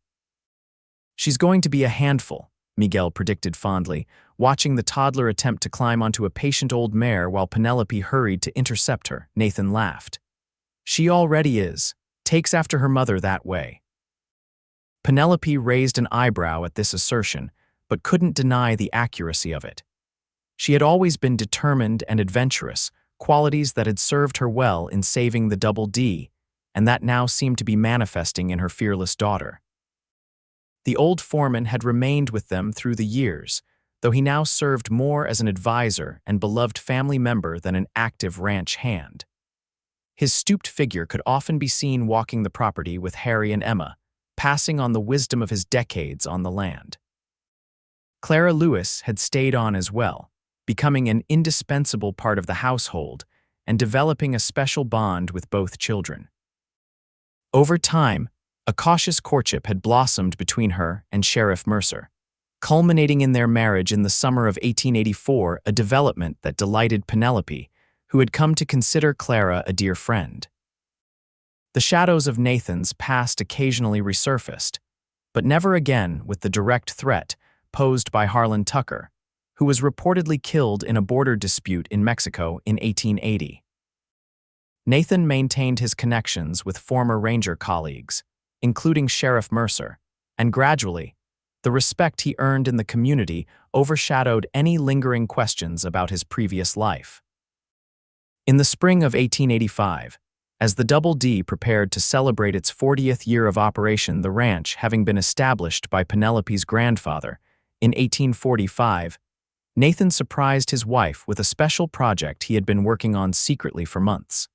"She's going to be a handful," Miguel predicted fondly, watching the toddler attempt to climb onto a patient old mare while Penelope hurried to intercept her. Nathan laughed. "She already is. Takes after her mother that way." Penelope raised an eyebrow at this assertion, but couldn't deny the accuracy of it. She had always been determined and adventurous, qualities that had served her well in saving the Double D, and that now seemed to be manifesting in her fearless daughter. The old foreman had remained with them through the years, though he now served more as an advisor and beloved family member than an active ranch hand. His stooped figure could often be seen walking the property with Harry and Emma, passing on the wisdom of his decades on the land. Clara Lewis had stayed on as well, becoming an indispensable part of the household and developing a special bond with both children. Over time, a cautious courtship had blossomed between her and Sheriff Mercer, culminating in their marriage in the summer of 1884, a development that delighted Penelope, who had come to consider Clara a dear friend. The shadows of Nathan's past occasionally resurfaced, but never again with the direct threat posed by Harlan Tucker, who was reportedly killed in a border dispute in Mexico in 1880. Nathan maintained his connections with former ranger colleagues, including Sheriff Mercer, and gradually, the respect he earned in the community overshadowed any lingering questions about his previous life. In the spring of 1885, as the Double D prepared to celebrate its 40th year of operation, the ranch having been established by Penelope's grandfather in 1845, Nathan surprised his wife with a special project he had been working on secretly for months.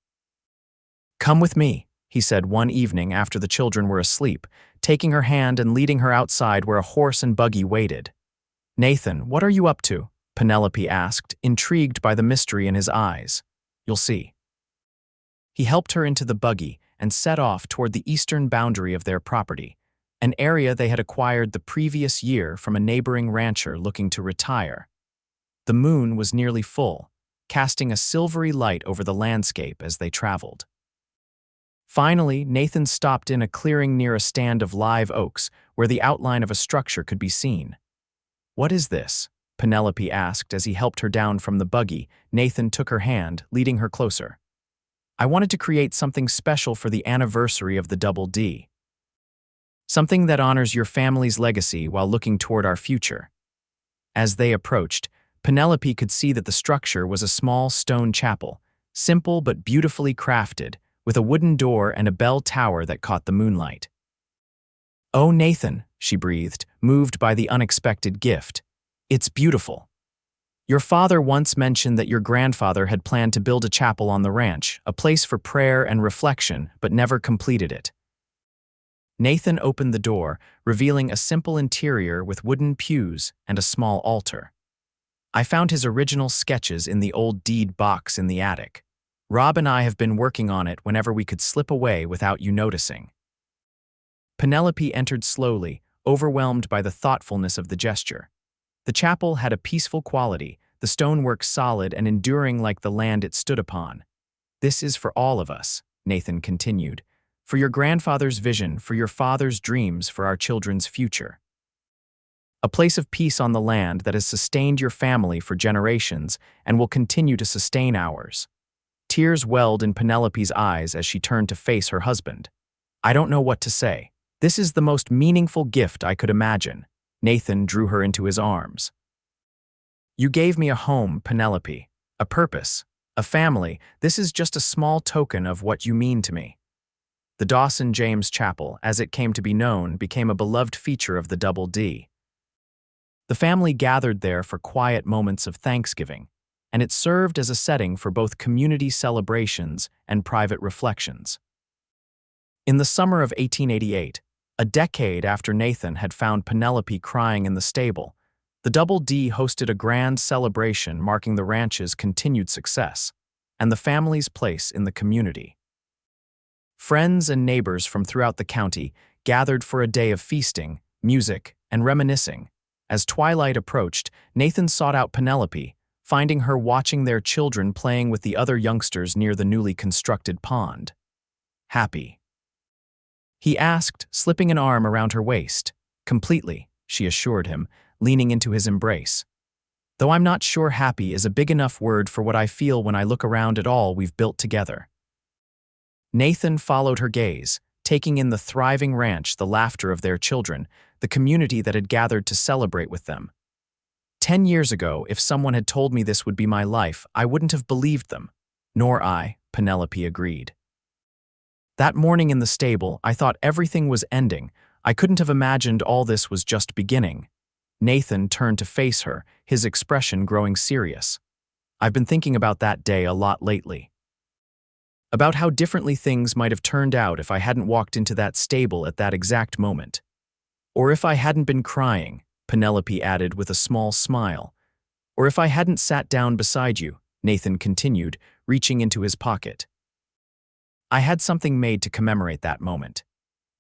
"Come with me," he said one evening after the children were asleep, taking her hand and leading her outside where a horse and buggy waited. "Nathan, what are you up to?" Penelope asked, intrigued by the mystery in his eyes. "You'll see." He helped her into the buggy and set off toward the eastern boundary of their property, an area they had acquired the previous year from a neighboring rancher looking to retire. The moon was nearly full, casting a silvery light over the landscape as they traveled. Finally, Nathan stopped in a clearing near a stand of live oaks where the outline of a structure could be seen. "What is this?" Penelope asked as he helped her down from the buggy. Nathan took her hand, leading her closer. "I wanted to create something special for the anniversary of the Double D. Something that honors your family's legacy while looking toward our future." As they approached, Penelope could see that the structure was a small stone chapel, simple but beautifully crafted, with a wooden door and a bell tower that caught the moonlight. "Oh, Nathan," she breathed, moved by the unexpected gift. "It's beautiful. Your father once mentioned that your grandfather had planned to build a chapel on the ranch, a place for prayer and reflection, but never completed it." Nathan opened the door, revealing a simple interior with wooden pews and a small altar. "I found his original sketches in the old deed box in the attic. Rob and I have been working on it whenever we could slip away without you noticing." Penelope entered slowly, overwhelmed by the thoughtfulness of the gesture. The chapel had a peaceful quality, the stonework solid and enduring like the land it stood upon. "This is for all of us," Nathan continued. "For your grandfather's vision, for your father's dreams, for our children's future. A place of peace on the land that has sustained your family for generations and will continue to sustain ours." Tears welled in Penelope's eyes as she turned to face her husband. "I don't know what to say. This is the most meaningful gift I could imagine." Nathan drew her into his arms. "You gave me a home, Penelope, a purpose, a family. This is just a small token of what you mean to me." The Dawson James Chapel, as it came to be known, became a beloved feature of the Double D. The family gathered there for quiet moments of thanksgiving, and it served as a setting for both community celebrations and private reflections. In the summer of 1888, a decade after Nathan had found Penelope crying in the stable, the Double D hosted a grand celebration marking the ranch's continued success and the family's place in the community. Friends and neighbors from throughout the county gathered for a day of feasting, music, and reminiscing. As twilight approached, Nathan sought out Penelope, finding her watching their children playing with the other youngsters near the newly constructed pond. "Happy?" he asked, slipping an arm around her waist. "Completely," she assured him, leaning into his embrace. "Though I'm not sure happy is a big enough word for what I feel when I look around at all we've built together." Nathan followed her gaze, taking in the thriving ranch, the laughter of their children, the community that had gathered to celebrate with them. 10 years ago, if someone had told me this would be my life, I wouldn't have believed them. Nor I, Penelope agreed. That morning in the stable, I thought everything was ending. I couldn't have imagined all this was just beginning. Nathan turned to face her, his expression growing serious. "I've been thinking about that day a lot lately. About how differently things might have turned out if I hadn't walked into that stable at that exact moment. Or if I hadn't been crying," Penelope added with a small smile. "Or if I hadn't sat down beside you," Nathan continued, reaching into his pocket. "I had something made to commemorate that moment."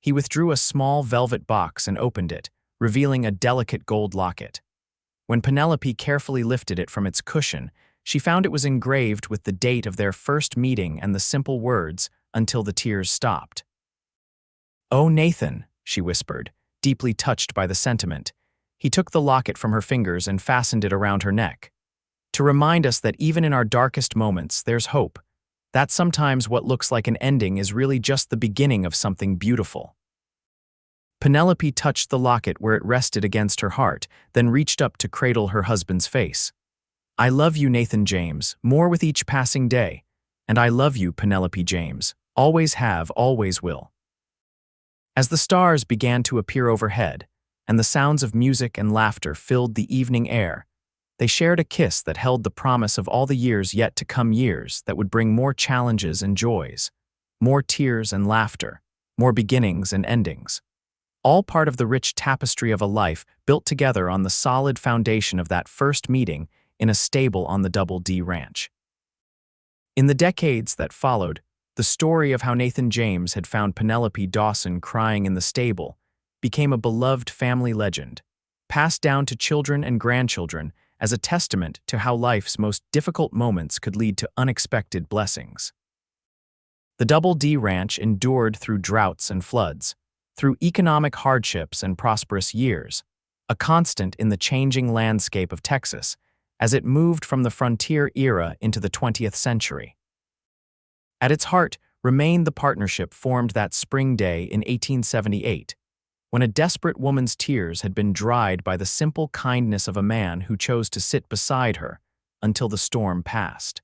He withdrew a small velvet box and opened it, revealing a delicate gold locket. When Penelope carefully lifted it from its cushion, she found it was engraved with the date of their first meeting and the simple words, "Until the tears stopped." "Oh, Nathan," she whispered, deeply touched by the sentiment. He took the locket from her fingers and fastened it around her neck. "To remind us that even in our darkest moments, there's hope. That sometimes what looks like an ending is really just the beginning of something beautiful." Penelope touched the locket where it rested against her heart, then reached up to cradle her husband's face. "I love you, Nathan James, more with each passing day. And I love you, Penelope James. Always have, always will." As the stars began to appear overhead, and the sounds of music and laughter filled the evening air, they shared a kiss that held the promise of all the years yet to come, years that would bring more challenges and joys, more tears and laughter, more beginnings and endings. All part of the rich tapestry of a life built together on the solid foundation of that first meeting in a stable on the Double D Ranch. In the decades that followed, the story of how Nathan James had found Penelope Dawson crying in the stable became a beloved family legend, passed down to children and grandchildren as a testament to how life's most difficult moments could lead to unexpected blessings. The Double D Ranch endured through droughts and floods, through economic hardships and prosperous years, a constant in the changing landscape of Texas as it moved from the frontier era into the 20th century. At its heart remained the partnership formed that spring day in 1878, when a desperate woman's tears had been dried by the simple kindness of a man who chose to sit beside her until the storm passed.